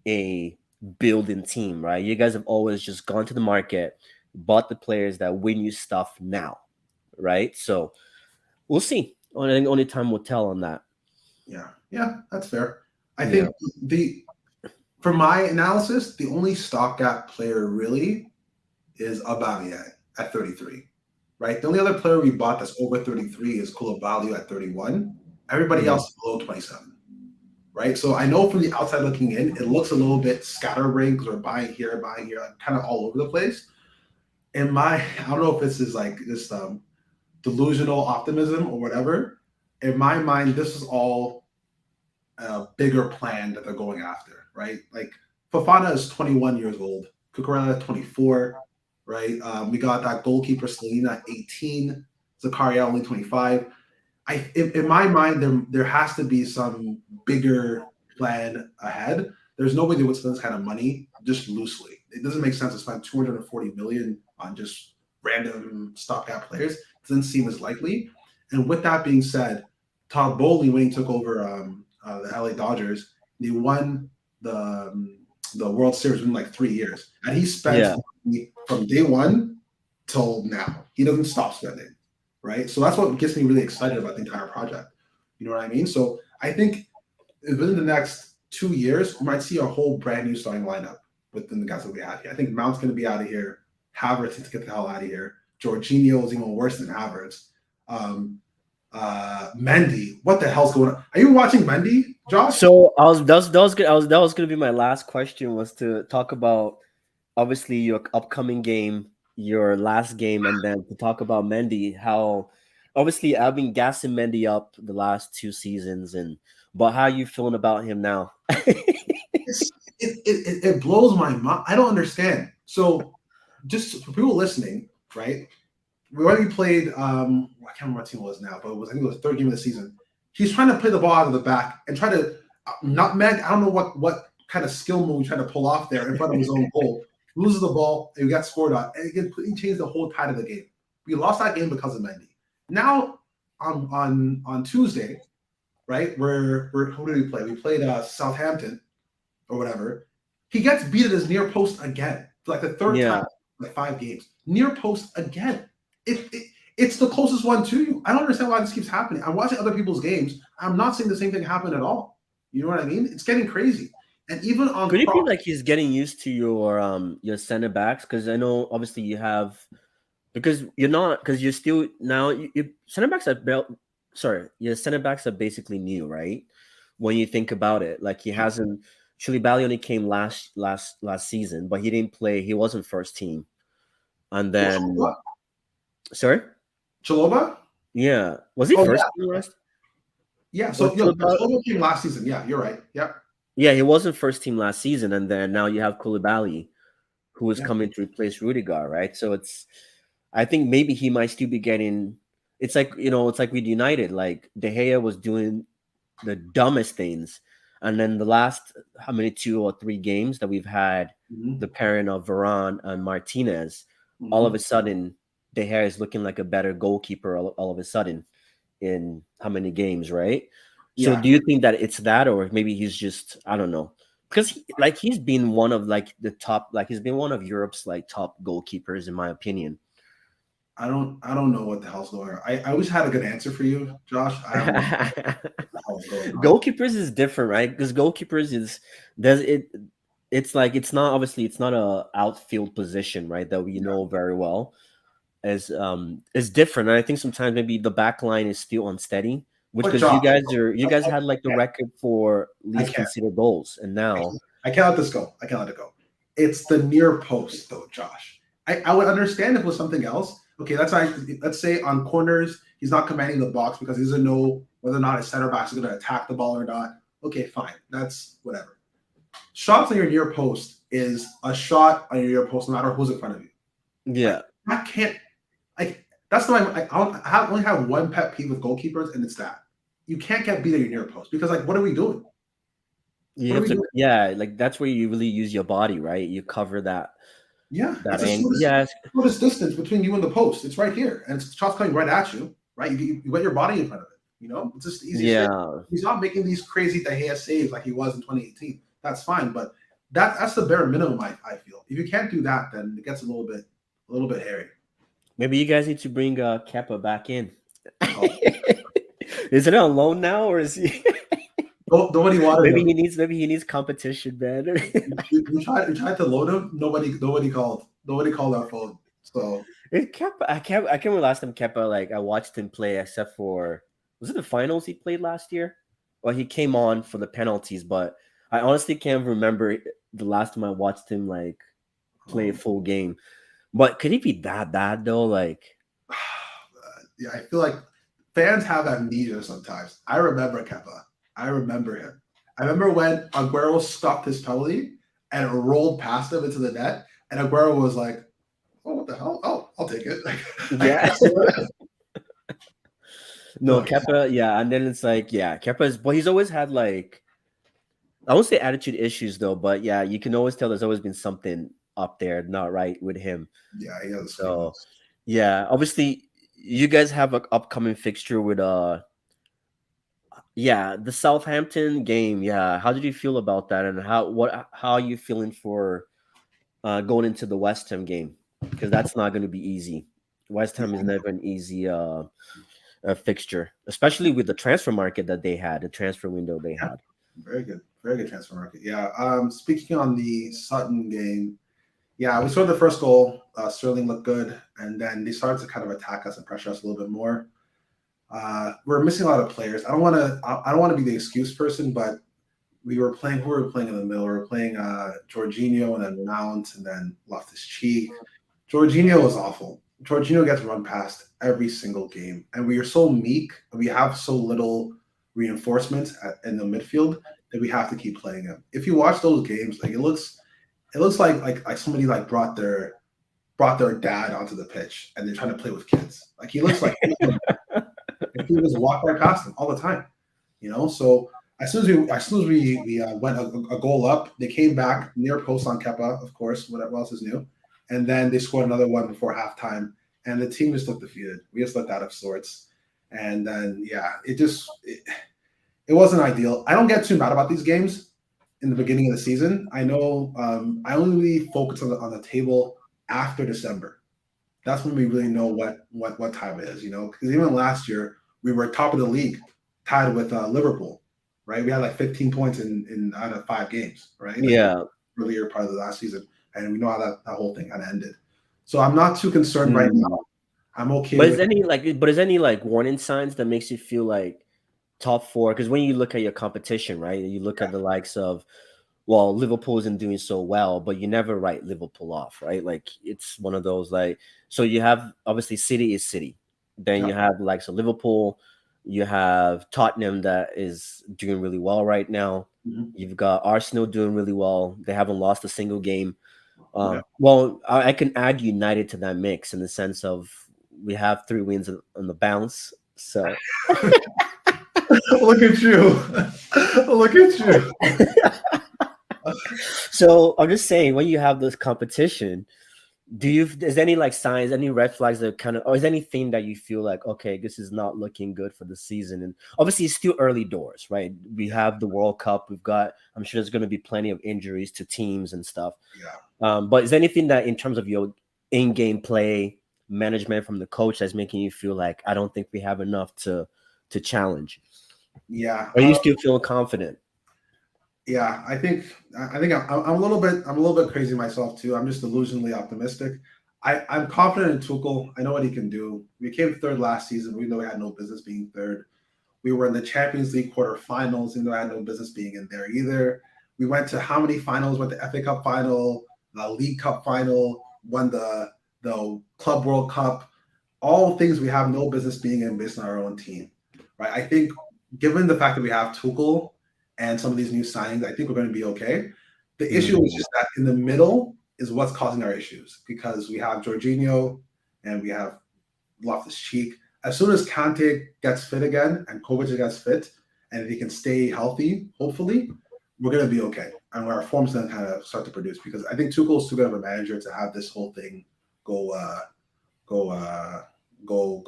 a building team, right? You guys have always just gone to the market, bought the players that win you stuff now, right? So we'll see. I think only time will tell on that. Yeah, yeah, that's fair. I Yeah. think the for my analysis, the only stopgap player really is Aubameyang at 33, right? The only other player we bought that's over 33 is Koulibaly at 31. Everybody Yeah. else is below 27, right? So I know from the outside looking in, it looks a little bit scatterbrained because we're buying here, like kind of all over the place. And I don't know if this is like just delusional optimism or whatever. In my mind, this is all a bigger plan that they're going after, right? Like Fafana is 21 years old, Cucurella 24, right? We got that goalkeeper Selena at 18, Zakaria only 25. In my mind, there has to be some bigger plan ahead. There's nobody that would spend this kind of money just loosely. It doesn't make sense to spend 240 million on just random stopgap players. It doesn't seem as likely. And with that being said, Todd Bowley, when he took over the LA Dodgers, they won the World Series in like 3 years, and he spent Yeah. money from day one till now. He doesn't stop spending, right? So that's what gets me really excited about the entire project. You know what I mean? So I think within the next 2 years, we might see a whole brand new starting lineup within the guys that we have here. I think Mount's going to be out of here. Havertz needs to get the hell out of here. Jorginho is even worse than Havertz. Um, Mendy, what the hell's going on? Are you watching Mendy, Josh? So that was gonna be my last question, was to talk about obviously your upcoming game, your last game, and then to talk about Mendy. How obviously I've been gassing Mendy up the last 2 seasons, but how are you feeling about him now? It blows my mind. I don't understand. So, just for people listening, right? We already played. I can't remember what team it was now, but I think it was the third game of the season. He's trying to play the ball out of the back and try to nutmeg. I don't know what kind of skill move he's trying to pull off there in front of his own goal. Loses the ball and we got scored on, and it completely changed the whole tide of the game. We lost that game because of Mendy. Now on Tuesday, right? Where who did we play? We played Southampton or whatever. He gets beat at his near post again for like the third time Yeah. in like 5 games. Near post again. It's the closest one to you. I don't understand why this keeps happening. I'm watching other people's games. I'm not seeing the same thing happen at all. You know what I mean? It's getting crazy. And even on Could it be cross, like he's getting used to your center backs? Because I know obviously you have, because you're not, because you're still now center backs are sorry, your center backs are basically new, right? When you think about it, like he hasn't. Chili Bally only came last season, but he didn't play. He wasn't first team, and then Chaloba, sorry, Chaloba? yeah, was he Oh first yeah, team last? yeah. Was So Chilibali? Chaloba came last season. Yeah, you're right. Yeah, Yeah, he wasn't first team last season, and then now you have Koulibaly, who is yeah. coming to replace Rudiger, right? So it's, I think maybe he might still be getting it's like, it's like with United, like De Gea was doing the dumbest things, and then the last how many 2 or 3 games that we've had the Mhm. pairing of Varane and Martinez, all of Mhm. a sudden De Gea is looking like a better goalkeeper all of a sudden in how many games, right? So Yeah, do you think that it's that, or maybe he's just, I don't know, because he's been one of like the top, like he's been one of Europe's like top goalkeepers in my opinion. I don't know what the hell's going on. I wish I had a good answer for you, Josh. I have no idea what the hell's going on. Goalkeepers is different, right? Because goalkeepers is there's it. It's like it's not, obviously it's not a outfield position, right? That we Yeah. know very well. As is different. And I think sometimes maybe the back line is still unsteady, which But because Josh, you guys had like the I, record for I least can't. conceded goals, and now I can't let this go. I can't let it go. It's the near post, though, Josh. I would understand if it was something else. Okay, let's say on corners he's not commanding the box because he doesn't know whether or not his center back is going to attack the ball or not. Okay, fine. That's whatever. Shots on your near post is a shot on your near post, no matter who's in front of you. Like yeah, that can't like that's why I only have one pet peeve with goalkeepers, and it's that you can't get beat at your near post because like what are we doing? you What are have we to, doing? yeah, like that's where you really use your body, right? You cover Yeah, that it's a angle. shortest, Yeah, shortest distance between you and the post. It's right here, and it's shots coming right at you. Right, you got your body in front of it. It's just the easiest thing. yeah. He's not making these crazy De Gea saves like he was in 2018. That's fine, but that's the bare minimum. I feel if you can't do that, then it gets a little bit hairy. Maybe you guys need to bring Keppa back in. Oh, Is it on loan now, or is he? nobody wanted him. Maybe he neneeds competition, man. We tried to load him. Nobody called. Nobody called our phone. So It kept. I can't remember last time Kepa, like I watched him play, except for, was it the finals he played last year? Well, he came on for the penalties, but I honestly can't remember the last time I watched him like play a um, full game. But could he be that bad though? Like, yeah, I feel like fans have amnesia sometimes. I remember Kepa. I remember him. I remember when Aguero stopped his penalty and it rolled past him into the net, and Aguero was like, "Oh, what the hell? Oh, I'll take it." I yeah. swear. No, No, he's Kepa, yeah, and then it's like, yeah, Kepa's, but he's always had like, I won't say attitude issues though, but yeah, you can always tell there's always been something up there not right with him. yeah, he has So feelings. yeah, obviously you guys have an upcoming fixture with yeah, the Southampton game. Yeah, how did you feel about that, and how are you feeling for going into the West Ham game? Because that's not going to be easy. West Yeah, Ham is never an easy fixture, especially with the transfer market that they had, the transfer window they yeah, had. very good transfer market. Yeah. Speaking on the Sutton game, yeah, we scored the first goal. Sterling looked good, and then they started to kind of attack us and pressure us a little bit more. We're missing a lot of players. I don't want to. I don't want to be the excuse person, but we were playing. Who were we playing in the middle? We were playing Jorginho and then Mount and then Loftus Cheek. Jorginho was awful. Jorginho gets run past every single game, and we are so meek. We have so little reinforcements in the midfield that we have to keep playing him. If you watch those games, like it looks like somebody like brought their dad onto the pitch and they're trying to play with kids. Like he looks like if he just walk right past them all the time. So as soon as we went a goal up, they came back near post on Kepa, of course. Whatever else is new, and then they scored another one before halftime, and the team just looked defeated. We just looked out of sorts, and then yeah, it wasn't ideal. I don't get too mad about these games in the beginning of the season. I know I only really focus on the table after December. That's when we really know what time it is. Because even last year we were top of the league, tied with Liverpool, right? We had like 15 points in out of 5 games, right? Like Yeah, earlier part of the last season, and we know how that whole thing kind of ended. So I'm not too concerned right mm. now. I'm okay with. But is any like warning signs that makes you feel like top four? Because when you look at your competition, right, you look Yeah, at the likes of, well, Liverpool isn't doing so well, but you never write Liverpool off, right? Like it's one of those like, so you have obviously City is City, then yeah, you have like so Liverpool, you have Tottenham that is doing really well right now. mhm, You've got Arsenal doing really well. They haven't lost a single game. yeah, Well, I can add United to that mix in the sense of we have 3 wins on the bounce. So Look at you. Look at you. so I'm just saying, when you have this competition, is any like signs, any red flags that kind of, or is anything that you feel like, okay, this is not looking good for the season? And obviously it's still early doors, right? We have the World Cup, I'm sure there's going to be plenty of injuries to teams and stuff. Yeah. But is there anything that in terms of your in-game play management from the coach that's making you feel like, I don't think we have enough to challenge? Yeah. Or you still feel confident? Yeah, I think I'm a little bit crazy myself too. I'm just delusionally optimistic. I'm confident in Tuchel. I know what he can do. We came third last season, even though we had no business being third. We were in the Champions League quarterfinals, even though I had no business being in there either. We went to how many finals? Went to FA Cup final, the League Cup final, won the Club World Cup. All things we have no business being in based on our own team, right? I think given the fact that we have Tuchel and some of these new signings, I think we're going to be okay. The issue is just that in the middle is what's causing our issues because we have Jorginho and we have Loftus-Cheek. As soon as Kante gets fit again and Kovacic gets fit, and if he can stay healthy, hopefully, we're going to be okay. And our form's going to kind of start to produce because I think Tuchel's too good of a manager to have this whole thing go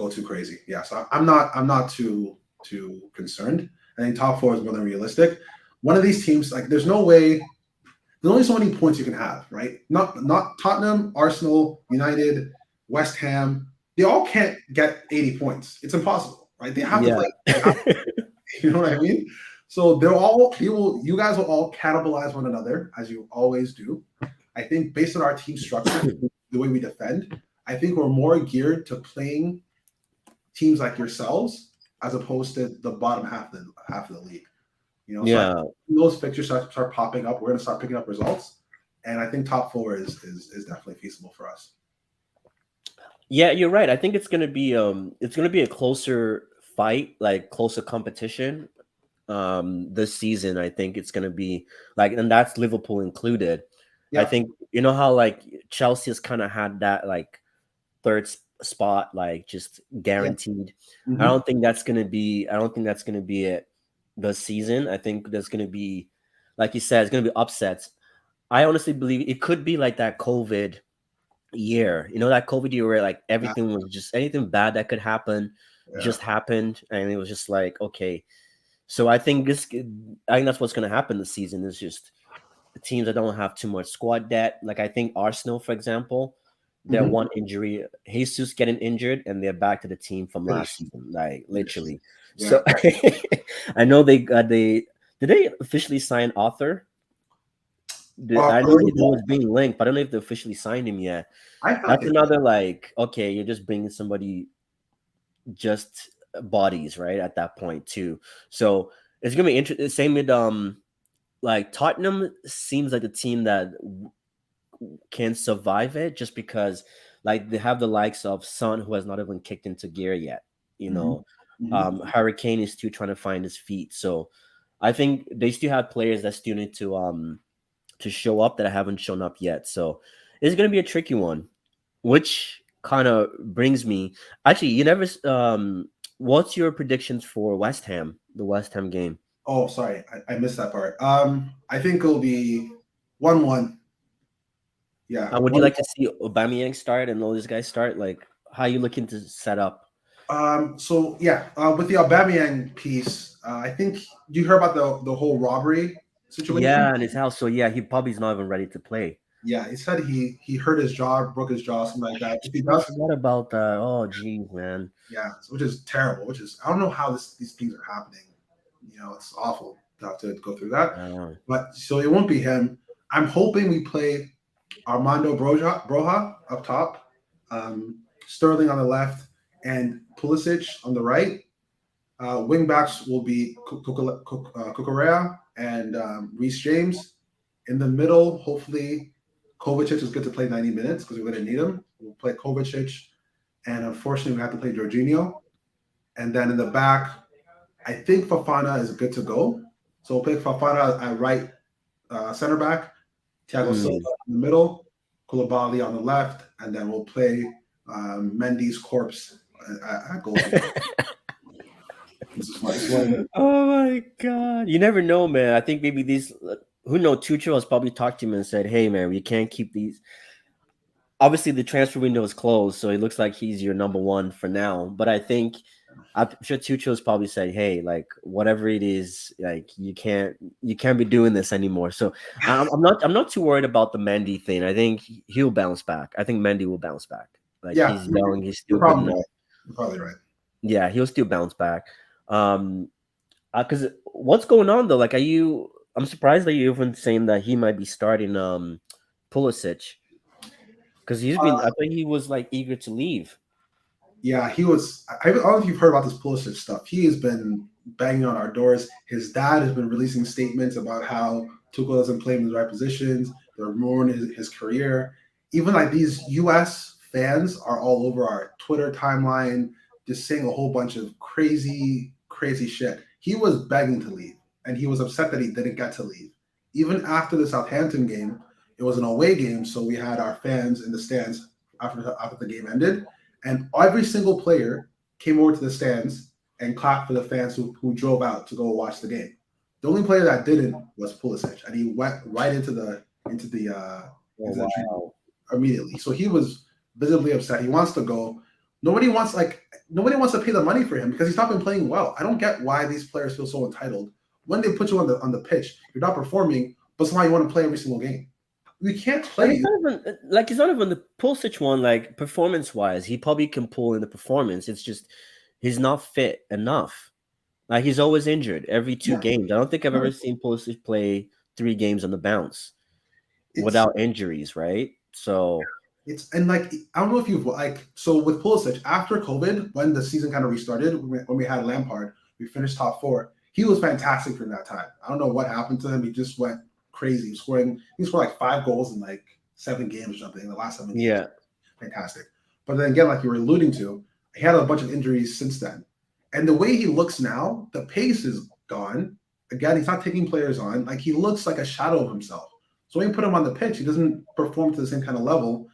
too crazy. Yeah, so I'm not too concerned. I think top 4 is more than realistic. One of these teams, like, there's no way. There's only so many points you can have, right? Not Tottenham, Arsenal, United, West Ham. They all can't get 80 points. It's impossible, right? They have to play. You know what I mean? So you guys will all cannibalize one another as you always do. I think based on our team structure, the way we defend, I think we're more geared to playing teams like yourselves as opposed to the bottom half of the league. You know, yeah. So those fixtures start popping up. We're going to start picking up results, and I think top 4 is definitely feasible for us. Yeah, you're right. I think it's gonna be a closer fight, like closer competition. This season, I think it's gonna be like, and that's Liverpool included. Yeah. I think you know how like Chelsea has kind of had that like third spot, like just guaranteed. Yeah. Mm-hmm. I don't think that's gonna be it this season. I think there's gonna be, like you said, it's gonna be upsets. I honestly believe it could be like that COVID year. You know, that COVID year where like everything was just, anything bad that could happen just happened, and it was just like, okay. So I think that's what's going to happen this season is just teams that don't have too much squad depth. Like I think Arsenal, for example, their one injury, Jesus getting injured, and they're back to the team from last season, like literally. Yeah. So I know did they officially sign Arthur? I know he was being linked, but I don't know if they officially signed him yet. That's another like, okay, you're just bringing somebody, just bodies, right, at that point too. So it's gonna be interesting. Same with like Tottenham seems like a team that can survive it just because like they have the likes of Son, who has not even kicked into gear yet. You know, Hurricane is still trying to find his feet. So I think they still have players that still need to show up that haven't shown up yet. So it's going to be a tricky one, which kind of brings me, actually, you never, what's your predictions for West Ham, the West Ham game? Oh, sorry. I missed that part. I think it'll be 1-1. Yeah. Would you like to see Aubameyang start and all these guys start? Like, how are you looking to set up? So yeah, with the Aubameyang piece, I think you heard about the whole robbery situation. Yeah, in his house. So yeah, he probably is not even ready to play. Yeah, he said he hurt his jaw, broke his jaw, something like that. I forgot about that. Oh, geez, man. Yeah, which is terrible. I don't know how these things are happening. You know, it's awful to have to go through that. But so it won't be him. I'm hoping we play Armando Broja up top, Sterling on the left, and Pulisic on the right. Wing backs will be Cucurella and Reece James. In the middle, hopefully, Kovacic is good to play 90 minutes because we're going to need him. We'll play Kovacic, and unfortunately, we have to play Jorginho. And then in the back, I think Fofana is good to go. So we'll play Fofana at right center back, Thiago Silva in the middle, Koulibaly on the left, and then we'll play Mendy's corpse at goalkeeper. This is funny. Oh my god! You never know, man. I think maybe these. Who knows? Tuchel has probably talked to him and said, "Hey, man, we can't keep these." Obviously, the transfer window is closed, so it looks like he's your number one for now. But I'm sure Tuchel's probably said, "Hey, like whatever it is, like you can't be doing this anymore." So I'm not too worried about the Mendy thing. I think he'll bounce back. I think Mendy will bounce back. Like Yeah, he's young, he's you're still good probably enough. right. You're probably right. Yeah, he'll still bounce back. Um, because what's going on though? Like, are you? I'm surprised that you're even saying that he might be starting Pulisic because he's been. I Uh, thought he was like eager to leave. yeah, he was. I don't know if you've heard about this Pulisic stuff. He has been banging on our doors. His dad has been releasing statements about how Tuchel doesn't play him in the right positions. They're ruining his career. Even like these U.S. fans are all over our Twitter timeline, just saying a whole bunch of crazy, crazy shit. He was begging to leave, and he was upset that he didn't get to leave. Even after the Southampton game, it was an away game, so we had our fans in the stands after the game ended, and every single player came over to the stands and clapped for the fans who drove out to go watch the game. The only player that didn't was Pulisic, and he went right into the Oh into the treatment wow. immediately. So he was visibly upset. He wants to go. Nobody wants to pay the money for him because he's not been playing well. I don't get why these players feel so entitled. When they put you on the pitch, you're not performing, but somehow you want to play every single game. We can't And play. it's not even like it's not even the Pulisic one. Like performance wise, he probably can pull in the performance. It's just he's not fit enough. Like he's always injured every two Yeah, games. I don't think I've ever seen Pulisic play 3 games on the bounce it's without injuries, right? So It's and like I don't know if you've like so with Pulisic after COVID when the season kind of restarted when we had Lampard we finished top four. He was fantastic for that time. I don't know what happened to him. He just went crazy, scoring. He scored like 5 goals in like 7 games or something in the last 7 games. yeah, Fantastic. But then again, like you were alluding to, he had a bunch of injuries since then, and the way he looks now, the pace is gone. Again, he's not taking players on. Like he looks like a shadow of himself. So when you put him on the pitch, he doesn't perform to the same kind of level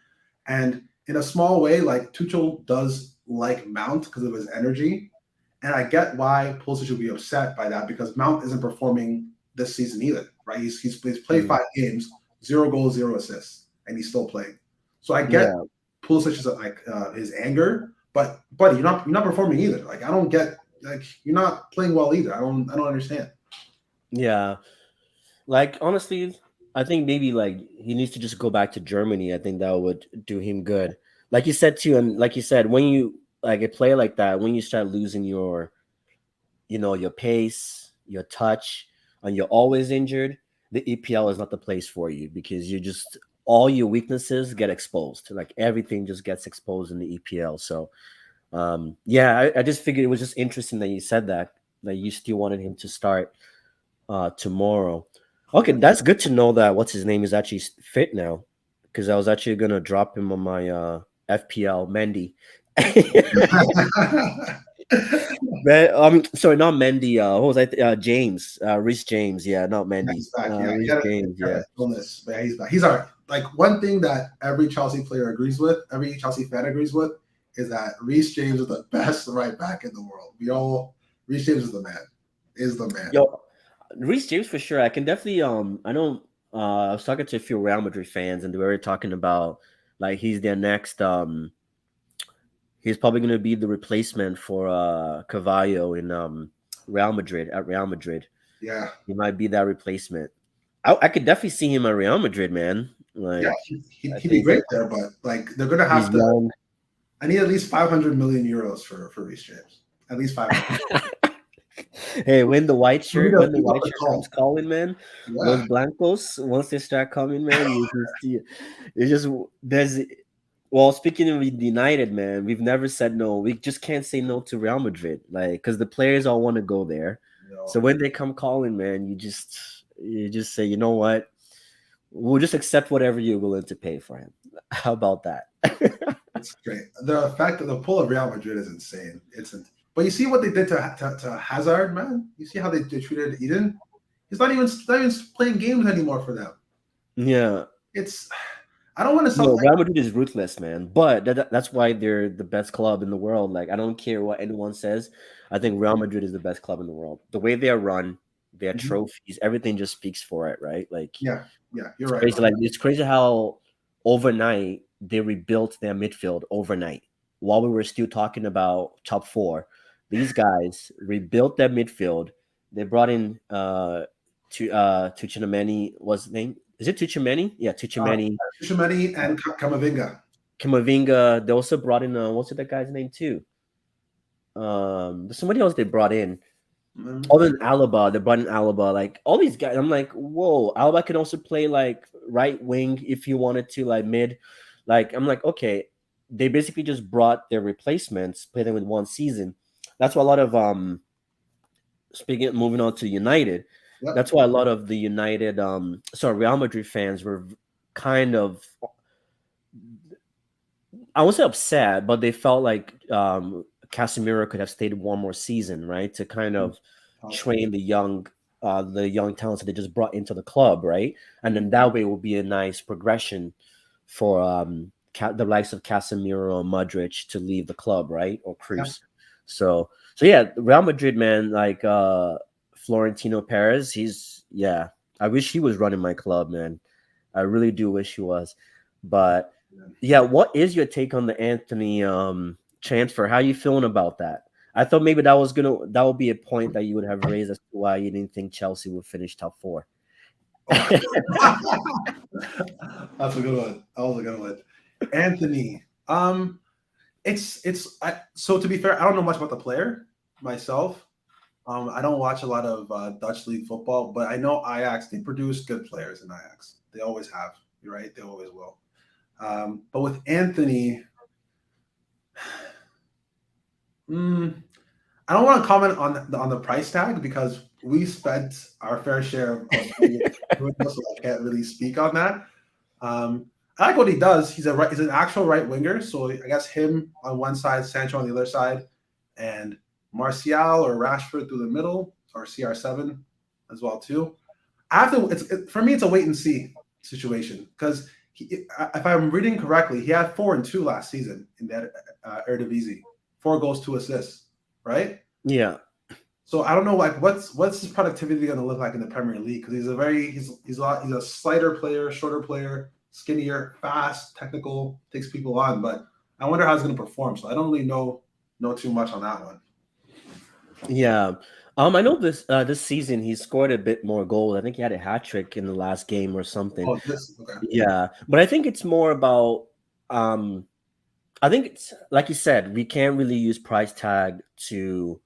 and in a small way, like Tuchel does like Mount because of his energy. And I get why Pulisic should be upset by that because Mount isn't performing this season either, right? He's played mm, 5 games, 0 goals, 0 assists, and he's still playing. So I get yeah, Pulisic's his anger, but buddy, you're not performing either. Like I don't get like you're not playing well either. I don't understand. yeah. Like honestly, I think maybe like he needs to just go back to Germany. I think that would do him good. Like you said too, and like you said, when you like a play like that, when you start losing your pace, your touch, and you're always injured, the EPL is not the place for you because you just all your weaknesses get exposed. Like everything just gets exposed in the EPL. So yeah, I just figured it was just interesting that you said that you still wanted him to start tomorrow. Okay, that's good to know that what's his name is actually fit now because I was actually gonna drop him on my FPL Mendy. Sorry, not Mendy. What was I? James, Reese James. Yeah, not Yeah, Mendy. he's back. Yeah, Reese James. he had Yeah, an illness, but yeah, he's back. He's all right. Like one thing that every Chelsea player agrees with, every Chelsea fan agrees with, is that Reece James is the best right back in the world. Reece James is the man. Is the man. yo, Reese James for sure. I can definitely. I know. I was talking to a few Real Madrid fans, and they were talking about like he's their next. He's probably going to be the replacement for Carvalho in Real Madrid at Real Madrid. Yeah, He might be that replacement. I could definitely see him at Real Madrid, man. yeah, Like I he'd be think great there, but like they're gonna he's have to. young. I need at least 500 million euros for Reece James. At least 500. Hey, when the white We need shirt to when the pick up white the shirt comes call. calling, man, Yeah, Los Blancos, once they start coming, man, you just see it's just there's well, speaking of United, man, we've never said no. We just can't say no to Real Madrid, like because the players all want to go there. you know, So when they come calling, man, you just say, you know what, we'll just accept whatever you're willing to pay for him. How about that? it's great. The fact that the pull of Real Madrid is insane. But you see what they did to Hazard, man. You see how they treated Eden. He's not even playing games anymore for them. Yeah, It's I don't want to sound No, like Real Madrid is ruthless, man. But that's why they're the best club in the world. Like, I don't care what anyone says. I think Real Madrid is the best club in the world. The way they are run, their Mhm. trophies, everything just speaks for it, right? Like, Yeah, yeah, you're it's right crazy. about Like, that. it's crazy how overnight they rebuilt their midfield overnight. While we were still talking about top four, these guys rebuilt their midfield. They brought in Tuchinameni. What's his name? Is it Tuchimeni? Yeah, Uh, Tuchimeni. Tchouaméni and Camavinga. Kamavinga. They also brought in what's the guy's name too? There's somebody else they brought in. Mm. Other than Alaba, they brought in Alaba. Like all these guys, I'm like, whoa. Alaba can also play like right wing if you wanted to, like mid. Like I'm like, okay. They basically just brought their replacements, played them with one season. That's why a lot of moving on to United. Yep. That's why a lot of the United Real Madrid fans were kind of, I won't say upset, but they felt like Casemiro could have stayed one more season, right? To kind of train the young talents that they just brought into the club, right? And then that way it will be a nice progression for the likes of Casemiro and Modric to leave the club, right? Or Yeah. Cruz. So yeah, Real Madrid, man, like Florentino Perez, I wish he was running my club, man. I really do wish he was. But yeah, what is your take on the Antony transfer? How you feeling about that? I thought maybe that would be a point that you would have raised as to why you didn't think Chelsea would finish top four. Oh. That's a good one. That was a good one. Anthony. So to be fair, I don't know much about the player myself. I don't watch a lot of Dutch league football, but I know Ajax. They produce good players in Ajax. They always have. You're right. They always will. But with Anthony, I don't want to comment on the price tag because we spent our fair share of doing this, so I can't really speak on that. I like what he does. He's an actual right winger, so I guess him on one side, Sancho on the other side, and Martial or Rashford through the middle, or CR7 as well too. For me, it's a wait and see situation because if I'm reading correctly, he had 4-2 last season in that Eredivisie, 4 goals, 2 assists, right? Yeah. So I don't know, like what's his productivity going to look like in the Premier League? Because he's a slighter player, shorter player, skinnier, fast, technical, takes people on. But I wonder how he's going to perform. So I don't really know too much on that one. Yeah. I know this season he scored a bit more goals. I think he had a hat trick in the last game or something. Oh, this okay. Yeah. But I think it's more about I think it's like you said, we can't really use price tag to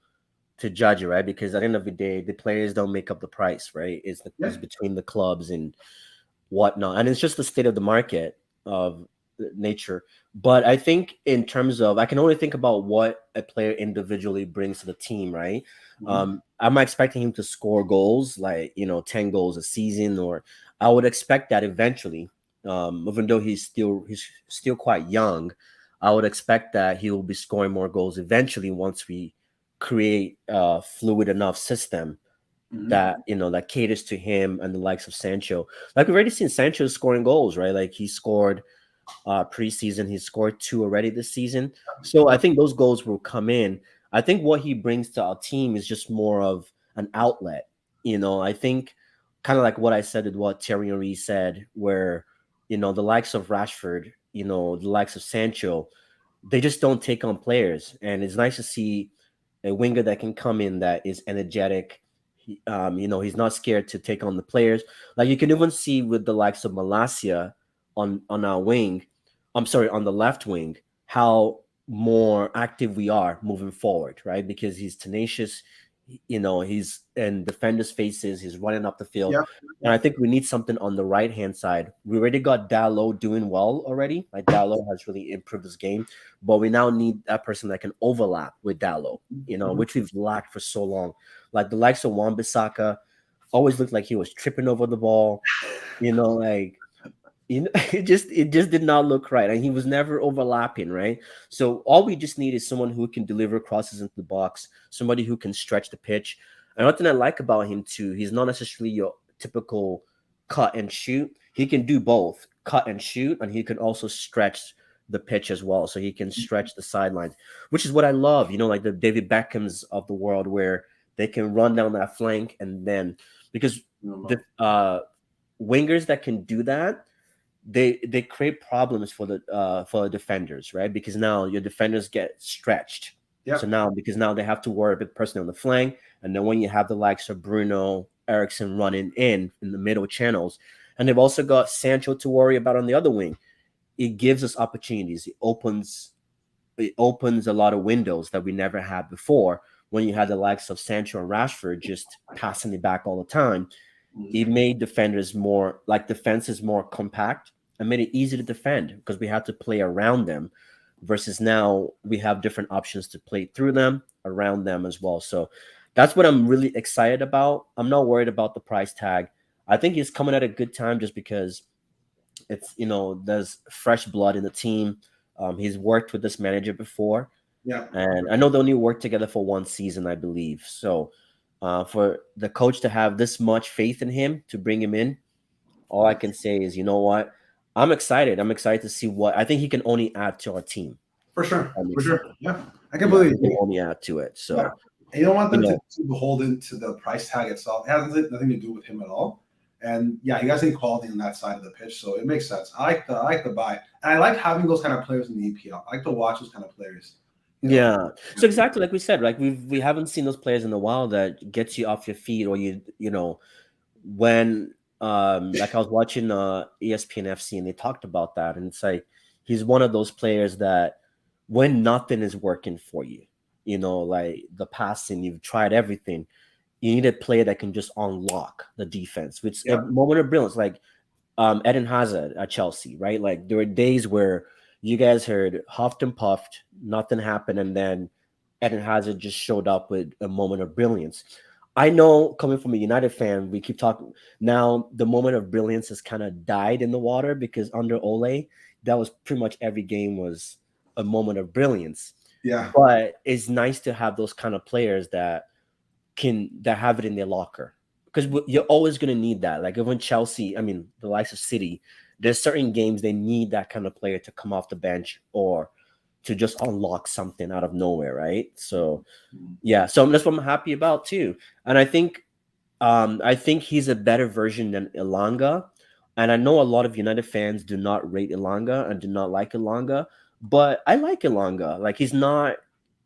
judge it, right? Because at the end of the day, the players don't make up the price, right? It's Yeah. between the clubs and whatnot, and it's just the state of the market of nature. But I think in terms of, I can only think about what a player individually brings to the team, right? Mm-hmm. I'm not expecting him to score goals like 10 goals a season, or I would expect that eventually. Even though he's still quite young, I would expect that he will be scoring more goals eventually once we create a fluid enough system Mm-hmm. that caters to him and the likes of Sancho. Like we've already seen Sancho scoring goals, right? Like he scored preseason, he scored 2 already this season. So I think those goals will come in. I think what he brings to our team is just more of an outlet. I think kind of like what I said with what Thierry Henry said, where the likes of Rashford, the likes of Sancho, they just don't take on players, and it's nice to see a winger that can come in that is energetic. He's not scared to take on the players. Like you can even see with the likes of Malasia on our wing, I'm sorry, on the left wing, how more active we are moving forward, right? Because he's tenacious, he's in defenders' faces, he's running up the field. Yeah. And Yeah. I think we need something on the right hand side. We already got Dallo doing well already. Like Dallo has really improved his game, but we now need that person that can overlap with Dallo, Mm-hmm. which we've lacked for so long. Like the likes of Wan-Bissaka always looked like he was tripping over the ball, like it just did not look right, and he was never overlapping, right? So all we just need is someone who can deliver crosses into the box, somebody who can stretch the pitch. And one thing I like about him too, he's not necessarily your typical cut and shoot. He can do both, cut and shoot, and he can also stretch the pitch as well. So he can stretch the sidelines, which is what I love. Like the David Beckhams of the world, where they can run down that flank, and then because the wingers that can do that, they create problems for the defenders, right? Because now your defenders get stretched. Yeah. So now they have to worry about the person on the flank, and then when you have the likes of Bruno, Ericsson running in the middle channels, and they've also got Sancho to worry about on the other wing. It gives us opportunities. It opens a lot of windows that we never had before. When you had the likes of Sancho and Rashford just passing it back all the time, it made defenders defenses more compact and made it easy to defend because we had to play around them. Versus now we have different options to play through them, around them as well. So that's what I'm really excited about. I'm not worried about the price tag. I think he's coming at a good time just because it's there's fresh blood in the team. He's worked with this manager before, Yeah. and I know they only worked together for one season, I believe. So for the coach to have this much faith in him to bring him in, all I can say is, you know what? I'm excited. I'm excited to see what I think he can only add to our team. For sure. For sure. Yeah. I can completely agree. Only add to it. So and you don't want them to be beholden to the price tag itself. It has nothing to do with him at all. And yeah, you guys need quality on that side of the pitch, so it makes sense. I like the buy, and I like having those kind of players in the EPL. I like to watch those kind of players. Yeah. So exactly like we said, like we haven't seen those players in a while that gets you off your feet, or when like I was watching ESPN FC and they talked about that, and it's like he's one of those players that when nothing is working for you, like the passing, you've tried everything, you need a player that can just unlock the defense. It's a moment of brilliance, like Eden Hazard at Chelsea, right? Like there were days where you guys heard huffed and puffed, nothing happened, and then Eden Hazard just showed up with a moment of brilliance. I know, coming from a United fan, we keep talking now. The moment of brilliance has kind of died in the water because under Ole, that was pretty much every game was a moment of brilliance. Yeah, but it's nice to have those kind of players that have it in their locker, because you're always going to need that. Like even Chelsea, I mean, the likes of City, there's certain games they need that kind of player to come off the bench or to just unlock something out of nowhere, right? So yeah, so that's what I'm happy about too. And I think he's a better version than Ilanga. And I know a lot of United fans do not rate Ilanga and do not like Ilanga, but I like Ilanga. Like he's not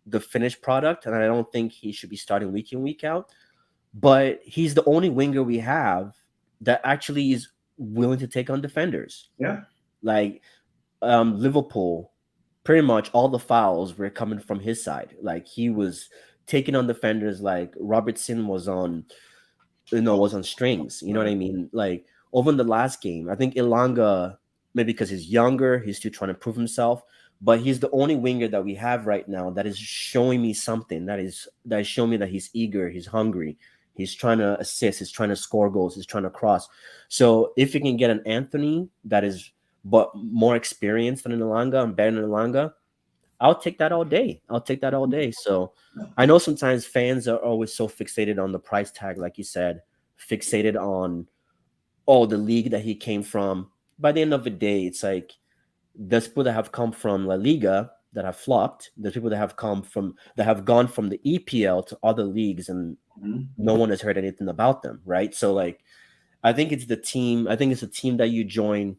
the finished product, and I don't think he should be starting week in, week out. But he's the only winger we have that actually is willing to take on defenders. Yeah. Like Liverpool, pretty much all the fouls were coming from his side. Like he was taking on defenders like Robertson was on strings. You know what I mean? Like over in the last game, I think Ilanga, maybe because he's younger, he's still trying to prove himself, but he's the only winger that we have right now that is showing me something, that is showing me that he's eager, he's hungry, he's trying to assist, he's trying to score goals, he's trying to cross. So if you can get an Antony that is but more experienced than an Ilanga and better than Ilanga, I'll take that all day. So I know sometimes fans are always so fixated on the price tag, like you said, fixated on the league that he came from. By the end of the day, it's like there's people that have come from La Liga that have flopped. There's people that have gone from the EPL to other leagues, and no one has heard anything about them, right? So like, I think it's the team. I think it's a team that you join.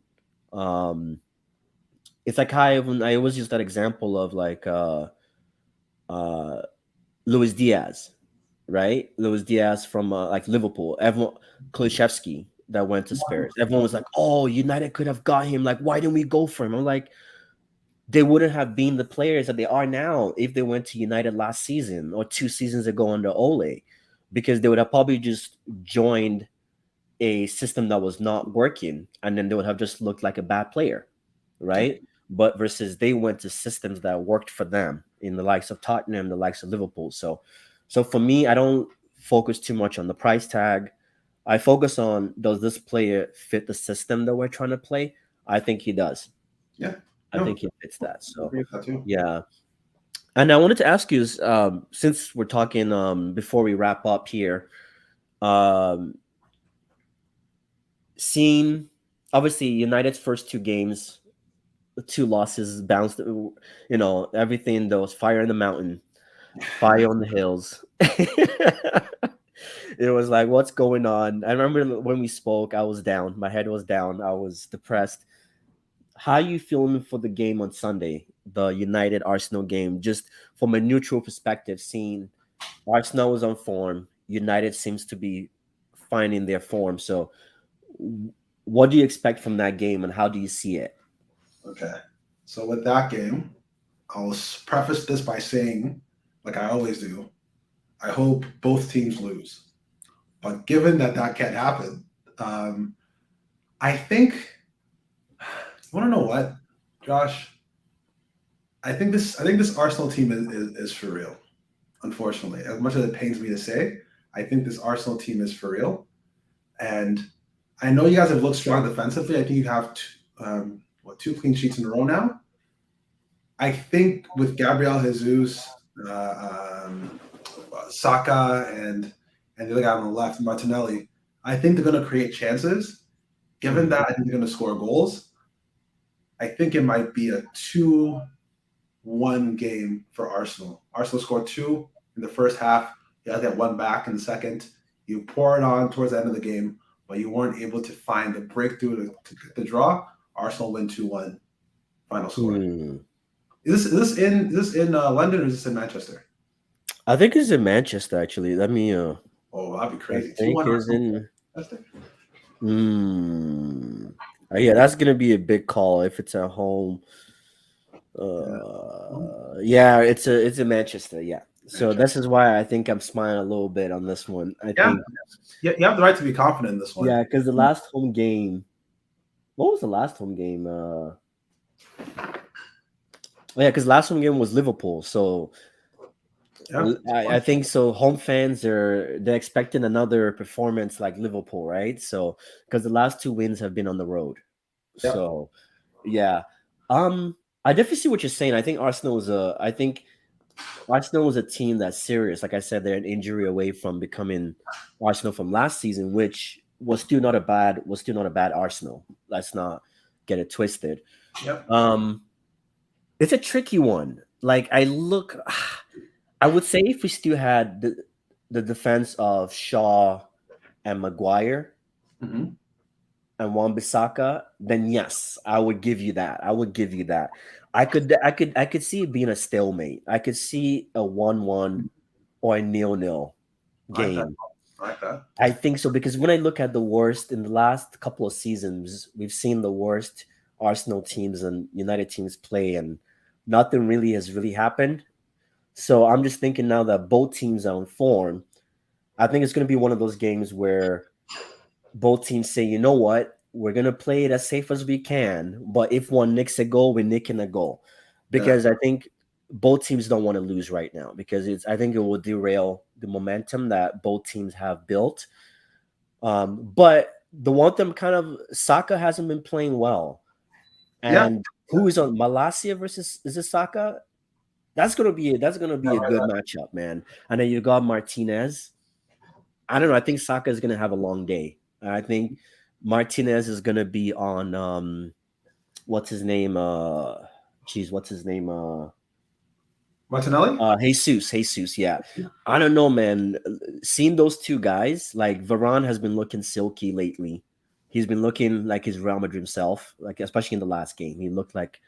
It's like I always use that example of like Luis Diaz, right? Luis Diaz from like Liverpool. Everyone, Kulusevski that went to Spurs. Everyone was like, "Oh, United could have got him. Like, why didn't we go for him?" I'm like, they wouldn't have been the players that they are now if they went to United last season or 2 seasons ago under Ole, because they would have probably just joined a system that was not working, and then they would have just looked like a bad player, right? But versus they went to systems that worked for them in the likes of Tottenham, the likes of Liverpool. So for me, I don't focus too much on the price tag. I focus on, does this player fit the system that we're trying to play? I think he does. Yeah. I think he fits that. So yeah. And I wanted to ask you, since we're talking before we wrap up here, seeing obviously United's first two games, two losses, bounced. Everything. There was fire in the mountain, fire on the hills. It was like, what's going on? I remember when we spoke, I was down. My head was down. I was depressed. How are you feeling for the game on Sunday, the United Arsenal game? Just from a neutral perspective, seeing Arsenal was on form, United seems to be finding their form. So, what do you expect from that game, and how do you see it? Okay. So with that game, I'll preface this by saying, like I always do, I hope both teams lose. But given that that can't happen, I think. You want to know what, Josh? I think this Arsenal team is for real. Unfortunately, as much as it pains me to say, I think this Arsenal team is for real. And I know you guys have looked strong defensively. I think you have two clean sheets in a row now. I think with Gabriel Jesus, Saka, and the other guy on the left, Martinelli, I think they're going to create chances. Given that, I think they're going to score goals. I think it might be a 2-1 game for Arsenal. Arsenal scored 2 in the first half. You guys get 1 back in the second. You pour it on towards the end of the game, but you weren't able to find the breakthrough to get the draw. Arsenal win 2-1. Final score. Is this in London or is this in Manchester? I think it's in Manchester, actually. Let me. Oh, that'd be crazy. I think it's in. Yeah, that's gonna be a big call if it's at home. Yeah, it's in Manchester. Yeah, so this is why I think I'm smiling a little bit on this one. I think. Yeah, you have the right to be confident in this one. Yeah, because the last home game. What was the last home game? Yeah, because last home game was Liverpool. So. Yeah, I think so. Home fans they're expecting another performance like Liverpool, right? So because the last 2 wins have been on the road. Yeah. So yeah, I definitely see what you're saying. I think Arsenal was a team that's serious. Like I said, they're an injury away from becoming Arsenal from last season, which was still not a bad Arsenal. Let's not get it twisted. Yep. It's a tricky one. Like I would say if we still had the defense of Shaw and Maguire and Wan-Bissaka, then yes, I would give you that. I could see it being a stalemate. I could see a 1-1 or a 0-0 game. Like that. I think so, because when I look at the worst in the last couple of seasons, we've seen the worst Arsenal teams and United teams play, and nothing really has happened. So I'm just thinking now that both teams are in form, I think it's going to be one of those games where both teams say, you know what, we're going to play it as safe as we can. But if one nicks a goal, we're nicking a goal. Because I think both teams don't want to lose right now, because I think it will derail the momentum that both teams have built. But the one thing Saka hasn't been playing well. And who is on Malacia versus, is it Saka? That's gonna be a good matchup, man. And then you got Martinez. I don't know. I think Saka is gonna have a long day. I think Martinez is gonna be on what's his name? Martinelli? Jesus. Yeah. I don't know, man. Seeing those two guys, like Varane has been looking silky lately. He's been looking like his Real Madrid himself, like especially in the last game. He looked like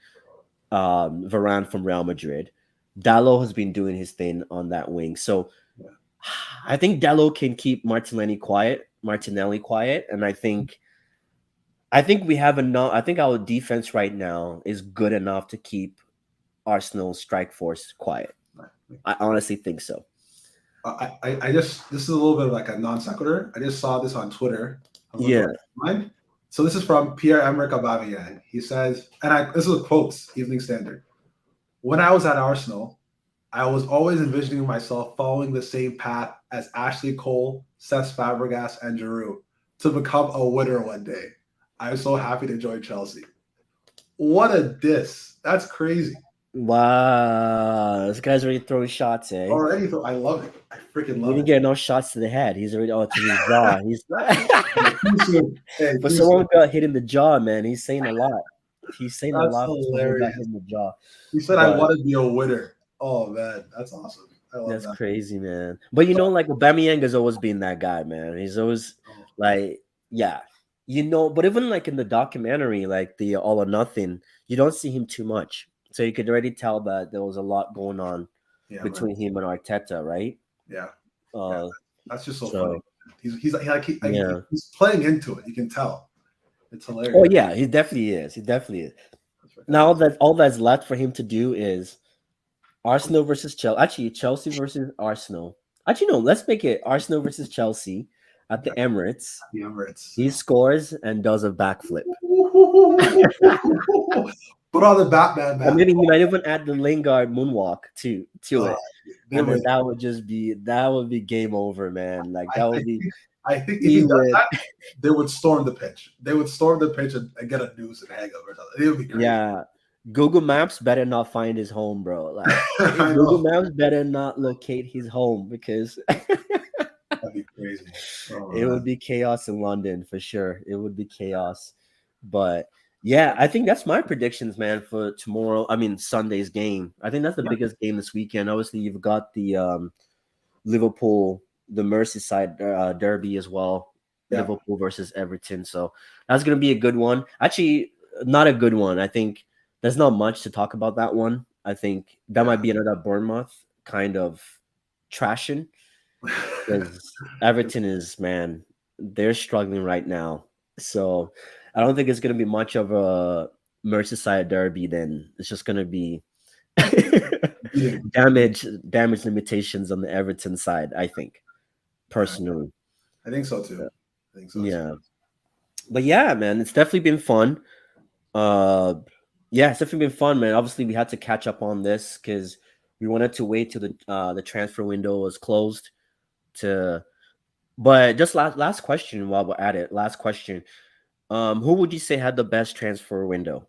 Varane from Real Madrid. Dalot has been doing his thing on that wing. So I think Dalot can keep Martinelli quiet, and I think we have enough. I think our defense right now is good enough to keep Arsenal's strike force quiet. I honestly think so. This is a little bit of like a non sequitur. I just saw this on Twitter. Yeah. So this is from Pierre-Emerick Aubameyang. He says, this is quotes, Evening Standard. When I was at Arsenal, I was always envisioning myself following the same path as Ashley Cole, Cesc Fabregas, and Giroud to become a winner one day. I'm so happy to join Chelsea. What a diss. That's crazy. Wow. This guy's already throwing shots, eh? I love it. I freaking He love didn't it. get enough shots to the head. He's already to his jaw. He's Too soon. Hey, but too someone soon. got hit in the jaw, man. He's saying a lot. He's saying a That's lot for someone who got hit hilarious. in the jaw. He said, "I But want to be a winner." Oh man, that's awesome. I love that's that. crazy, man. But like Aubameyang has always been that guy, man. He's always Oh, like, yeah, But even like in the documentary, like the All or Nothing, you don't see him too much, so you could already tell that there was a lot going on yeah, man. between him and Arteta, right? Yeah, yeah. Uh, That's just so funny. so yeah. He's playing into it. You can tell. It's Oh hilarious. yeah, he definitely is. He definitely is. That's freaking Now awesome. that all that's left for him to do is Arsenal versus Chelsea. Actually, Chelsea versus Arsenal. Actually, no. Let's make it Arsenal versus Chelsea at the Emirates. The Emirates. He scores and does a backflip. Put on the Batman Or mask. maybe he might even add the Lingard moonwalk to Uh, it, they and then would. that would be game over, man. Like I, that I would be think. I think if he he does would. that, they would storm the pitch. They would storm the pitch and get a news and hang up or something. It would be crazy. Yeah, Google Maps better not find his home, bro. Like I Google know. Maps better not locate his home because That'd be crazy. Oh it would man. be chaos in London for sure. It would be chaos. But yeah, I think that's my predictions, man, for tomorrow. I mean, Sunday's game. I think that's the Yeah. biggest game this weekend. Obviously, you've got the Liverpool, the Merseyside derby as well. Yeah. Liverpool versus Everton. So that's going to be a good one. Actually, not a good one. I think there's not much to talk about that one. I think that might be another Bournemouth kind of trashing because Everton is, man, they're struggling right now. So I don't think it's going to be much of a Merseyside derby. Then it's just going to be Yeah. damage limitations on the Everton side. I think Yeah. personally, I think so too. I think so too. yeah. But yeah, man, it's definitely been fun. Uh, yeah, it's definitely been fun, man. Obviously, we had to catch up on this because we wanted to wait till the transfer window was closed to. But just last question while we're at it. Last question. Who would you say had the best transfer window?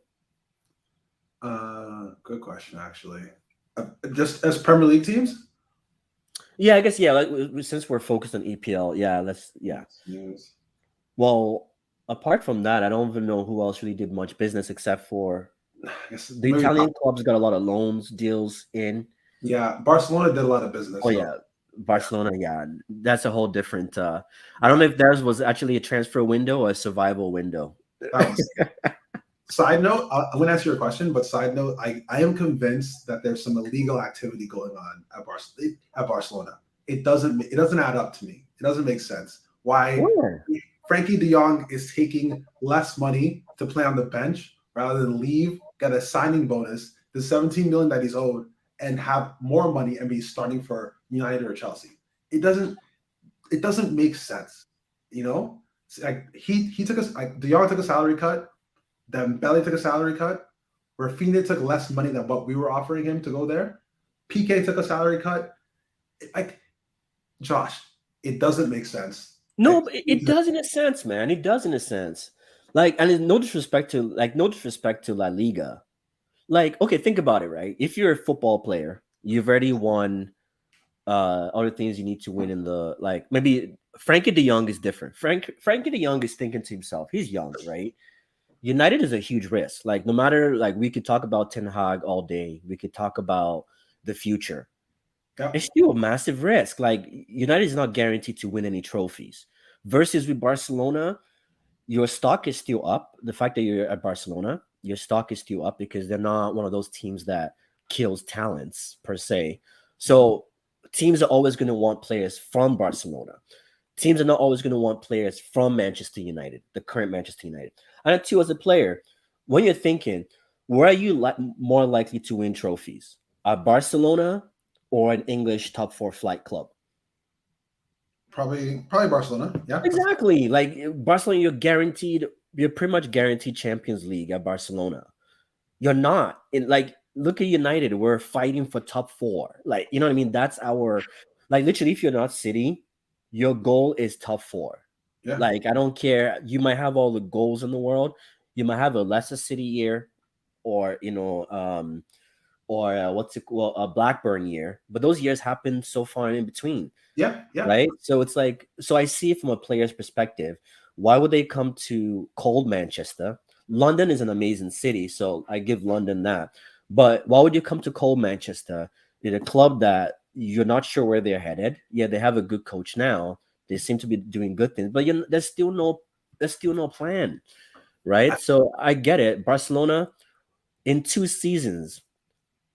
Good question, actually. Just as Premier League teams. Yeah, I guess yeah. Like since we're focused on EPL, yeah, let's yeah. News. Well, apart from that, I don't even know who else really did much business except for I guess the maybe. Italian clubs got a lot of loans deals in. Yeah, Barcelona did a lot of business. Oh So yeah, Barcelona. Yeah, that's a whole different. I don't know if theirs was actually a transfer window or a survival window. that was. Side note, I'm going to answer your question, but side note, I am convinced that there's some illegal activity going on at Barcelona. It doesn't add up to me. It doesn't make sense. Why Where? Frankie De Jong is taking less money to play on the bench rather than leave, get a signing bonus, the 17 million that he's owed, and have more money and be starting for United or Chelsea. It doesn't make sense. You know, it's like he took us like De Jong took a salary cut. Then Belly took a salary cut. Rafinha took less money than what we were offering him to go there. PK took a salary cut. Like Josh, it doesn't make sense. No, but it does in a sense, man. It does in a sense. Like, and it's no disrespect to La Liga. Like, okay, think about it, right? If you're a football player, you've already won all the things you need to win in the like maybe Frankie de Jong is different. Frankie de Jong is thinking to himself, he's young, right? United is a huge risk. Like, no matter like we could talk about Ten Hag all day, we could talk about the future. Yep. It's still a massive risk. Like, United is not guaranteed to win any trophies. Versus with Barcelona, your stock is still up. The fact that you're at Barcelona, your stock is still up because they're not one of those teams that kills talents per se. So teams are always going to want players from Barcelona. Teams are not always going to want players from Manchester United, the current Manchester United. And too, as a player, when you're thinking, where are you more likely to win trophies? At Barcelona or an English top four flight club? Probably Barcelona. Yeah. Exactly. Like Barcelona, you're pretty much guaranteed Champions League at Barcelona. You're not. Like, look at United. We're fighting for top four. Like, you know what I mean? That's our like literally if you're not City, your goal is top four. Yeah. Like, I don't care. You might have all the goals in the world. You might have a Leicester City year or or a Blackburn year, but those years happen so far in between, Yeah, yeah. right? So it's like, so I see it from a player's perspective. Why would they come to cold Manchester? London is an amazing city, so I give London that. But why would you come to cold Manchester in a club that you're not sure where they're headed? Yeah, they have a good coach now. They seem to be doing good things, but there's still no plan, right? So I get it. Barcelona in 2 seasons,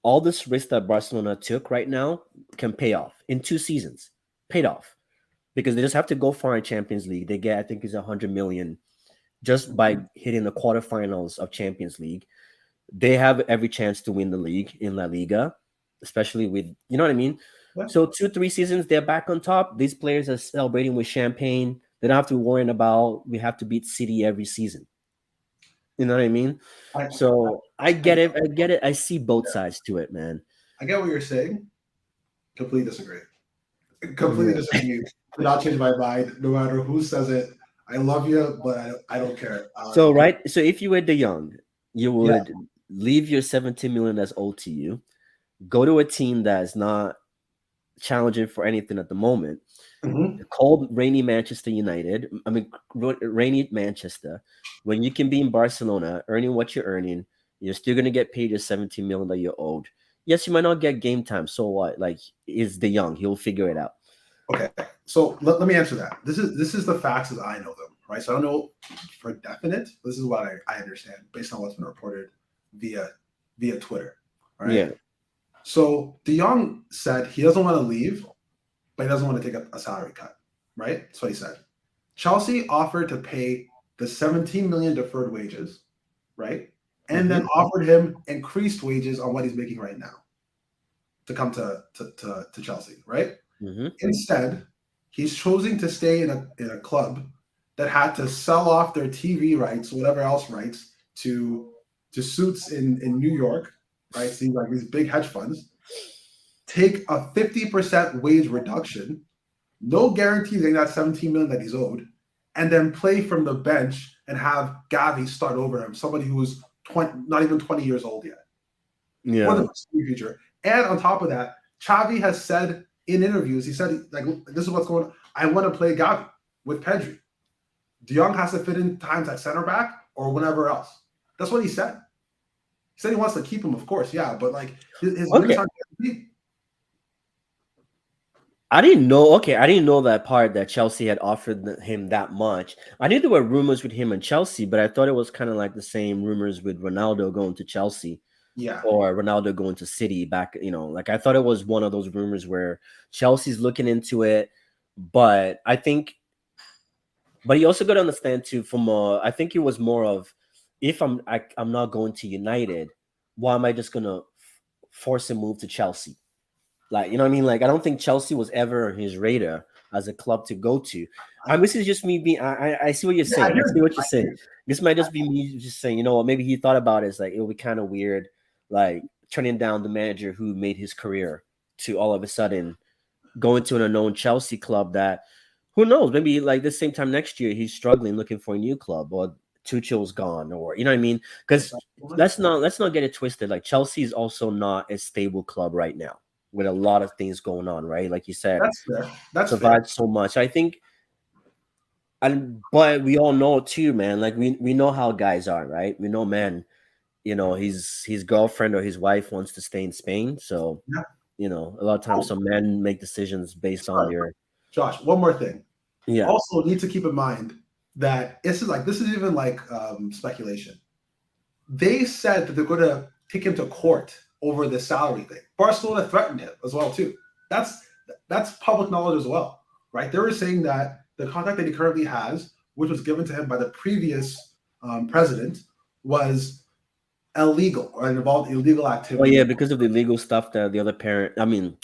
all this risk that Barcelona took right now can pay off in 2 seasons. Paid off because they just have to go far in Champions League. They get, I think, is 100 million just by hitting the quarterfinals of Champions League. They have every chance to win the league in La Liga, especially with, you know what I mean. Yeah. So 2-3 seasons, they're back on top. These players are celebrating with champagne. They don't have to worry about we have to beat City every season. You know what I mean? I, So I I, get it. I get it. I see both sides to it, man. I get what you're saying. Completely disagree. Completely Yeah. disagree. Did not change my mind, no matter who says it. I love you, but I don't care. So right. So if you were De Jong, you Yeah. would leave your 17 million that's owed to you, go to a team that's not challenging for anything at the moment. Mhm. Cold, rainy Manchester United. I mean, rainy Manchester. When you can be in Barcelona, earning what you're earning, you're still gonna get paid your 17 million that you're owed. Yes, you might not get game time. So what? Like, is De Jong? He'll figure it out. Okay, so let me answer that. This is the facts as I know them, right? So I don't know for definite. This is what I understand based on what's been reported via Twitter, right? Yeah. So De Jong said he doesn't want to leave, but he doesn't want to take a salary cut, right? That's what he said. Chelsea offered to pay the 17 million deferred wages, right? And then offered him increased wages on what he's making right now to come to Chelsea, right? Instead, he's choosing to stay in a club that had to sell off their TV rights, whatever else rights, to suits in New York, right? Seems like these big hedge funds take a 50% wage reduction, no guarantees getting that 17 million that he's owed, and then play from the bench and have Gavi start over him, somebody who's not even 20 years old yet. Yeah. For the future. And on top of that, Xavi has said in interviews, he said, like, this is what's going on. I want to play Gavi with Pedri. De Jong has to fit in times at center back or whenever else. That's what he said. He said he wants to keep him, of course, yeah, but like his minutes aren't guaranteed. I didn't know. Okay, I didn't know that part that Chelsea had offered him that much. I knew there were rumors with him and Chelsea, but I thought it was kind of like the same rumors with Ronaldo going to Chelsea. Yeah. Or Ronaldo going to City back, like I thought it was one of those rumors where Chelsea's looking into it, but you also got to understand too I think it was more of if I'm not going to United, why am I just gonna force a move to Chelsea? Like, you know what I mean? Like, I don't think Chelsea was ever on his radar as a club to go to. This is just me being. I see what you're saying. I see what you're saying. This might just be me just saying, you know what? Maybe he thought about it. It's like it would be kind of weird, like turning down the manager who made his career to all of a sudden going to an unknown Chelsea club that, who knows? Maybe like the same time next year he's struggling looking for a new club, or Tuchel's gone, or you know what I mean? Because let's not get it twisted. Like Chelsea is also not a stable club right now, with a lot of things going on, right? Like you said, that's fair. That's provides so much. I think, but we all know too, man. Like we know how guys are, right? We know, man. His girlfriend or his wife wants to stay in Spain, so yeah. A lot of times some men make decisions based on their. Josh, one more thing. Yeah. Also, need to keep in mind that this is even like speculation. They said that they're going to take him to court over the salary thing. Barcelona threatened him as well too. That's public knowledge as well, right? They were saying that the contract that he currently has, which was given to him by the previous president, was illegal or involved illegal activity. Oh yeah, because of the legal stuff that the other president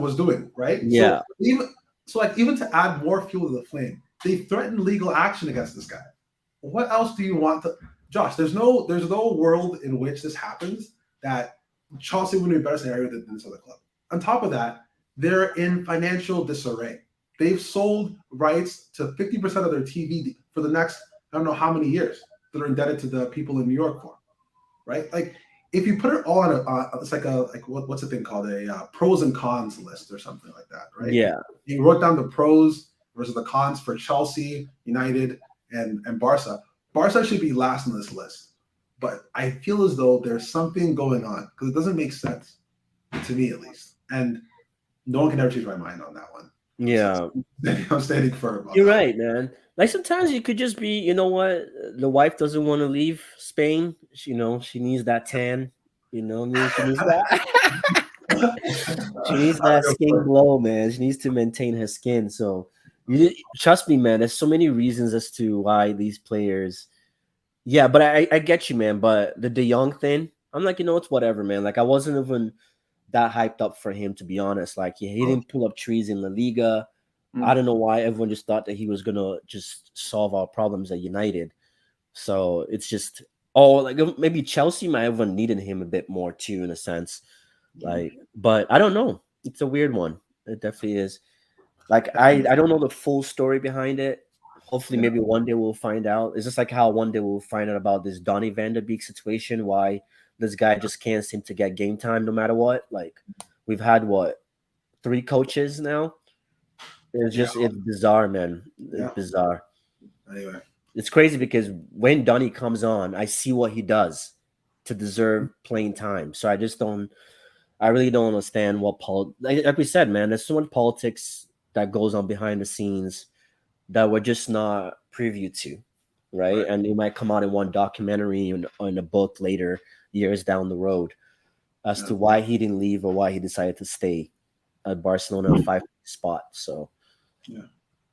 was doing, right? Yeah. So even to add more fuel to the flame, they threatened legal action against this guy. What else do you want to, Josh? There's no world in which this happens that Chelsea would be a better scenario than this other club. On top of that, they're in financial disarray. They've sold rights to 50% of their TV for the next, I don't know how many years, that are indebted to the people in New York for, right? Like, if you put it all on it's like what's the thing called a pros and cons list or something like that, right? Yeah. You wrote down the pros versus the cons for Chelsea, United, and Barca. Barca should be last on this list, but I feel as though there's something going on because it doesn't make sense to me at least, and no one can ever change my mind on that one. Yeah. I'm standing firm on You're that. right, man. Like sometimes you could just be, you know what, the wife doesn't want to leave Spain. She needs that tan. She needs that. She needs that skin glow, man. She needs to maintain her skin. So trust me, man. There's so many reasons as to why these players. Yeah, but I get you, man. But the De Jong thing, I'm like, it's whatever, man. Like I wasn't even that hyped up for him, to be honest. Like he didn't pull up trees in La Liga. I don't know why everyone just thought that he was gonna just solve our problems at United. So it's just like maybe Chelsea might have needed him a bit more too, in a sense. Like, but I don't know. It's a weird one. It definitely is. Like I don't know the full story behind it. Hopefully, maybe one day we'll find out. It's just like how one day we'll find out about this Donny van der Beek situation. Why this guy just can't seem to get game time no matter what. Like we've had 3 coaches now. It's bizarre, man. It's bizarre. Anyway, it's crazy because when Donny comes on, I see what he does to deserve playing time. So I really don't understand like we said, man. There's so much politics that goes on behind the scenes that we're just not privy to, right? And it might come out in one documentary or in a book later, years down the road, as to why he didn't leave or why he decided to stay at Barcelona, 5th spot. So,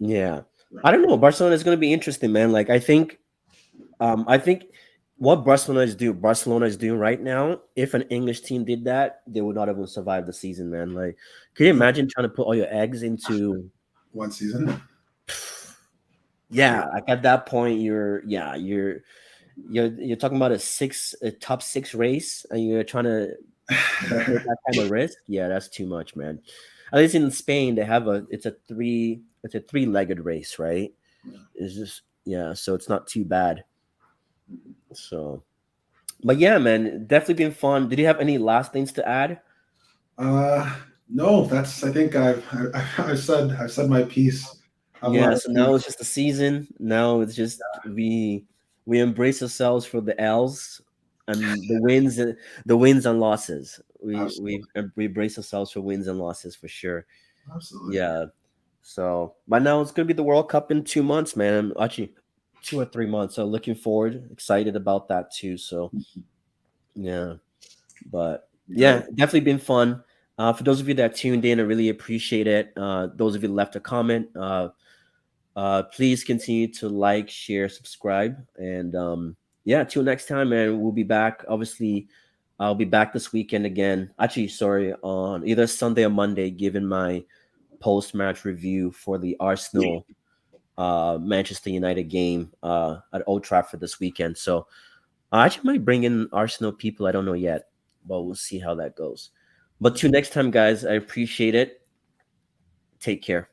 yeah. I don't know. Barcelona is going to be interesting, man. Like I think what Barcelona is doing right now. If an English team did that, they would not even survive the season, man. Like, can you imagine trying to put all your eggs into one season? Yeah, like at that point, you're talking about a top 6 race, and you're trying to take that kind of risk. Yeah, that's too much, man. At least in Spain, they have it's a 3-legged race, right? It's just so it's not too bad. So, but yeah, man, definitely been fun. Did you have any last things to add? No, I think I've said my piece. Yeah, so now it's just a season. Now it's just we embrace ourselves for the L's and the wins and losses. We embrace ourselves for wins and losses for sure. Absolutely. Yeah. So, but now it's gonna be the World Cup in 2 months, man. Actually, 2 or 3 months. So looking forward, excited about that too. So, yeah. But yeah, definitely been fun. For those of you that tuned in, I really appreciate it. Those of you left a comment, please continue to like, share, subscribe, and till next time, man. We'll be back. Obviously, I'll be back this weekend again. Actually, sorry, on either Sunday or Monday, given my post-match review for the Arsenal Manchester United game at Old Trafford this weekend. So I actually might bring in Arsenal people. I don't know yet, but we'll see how that goes. But till next time, guys, I appreciate it. Take care.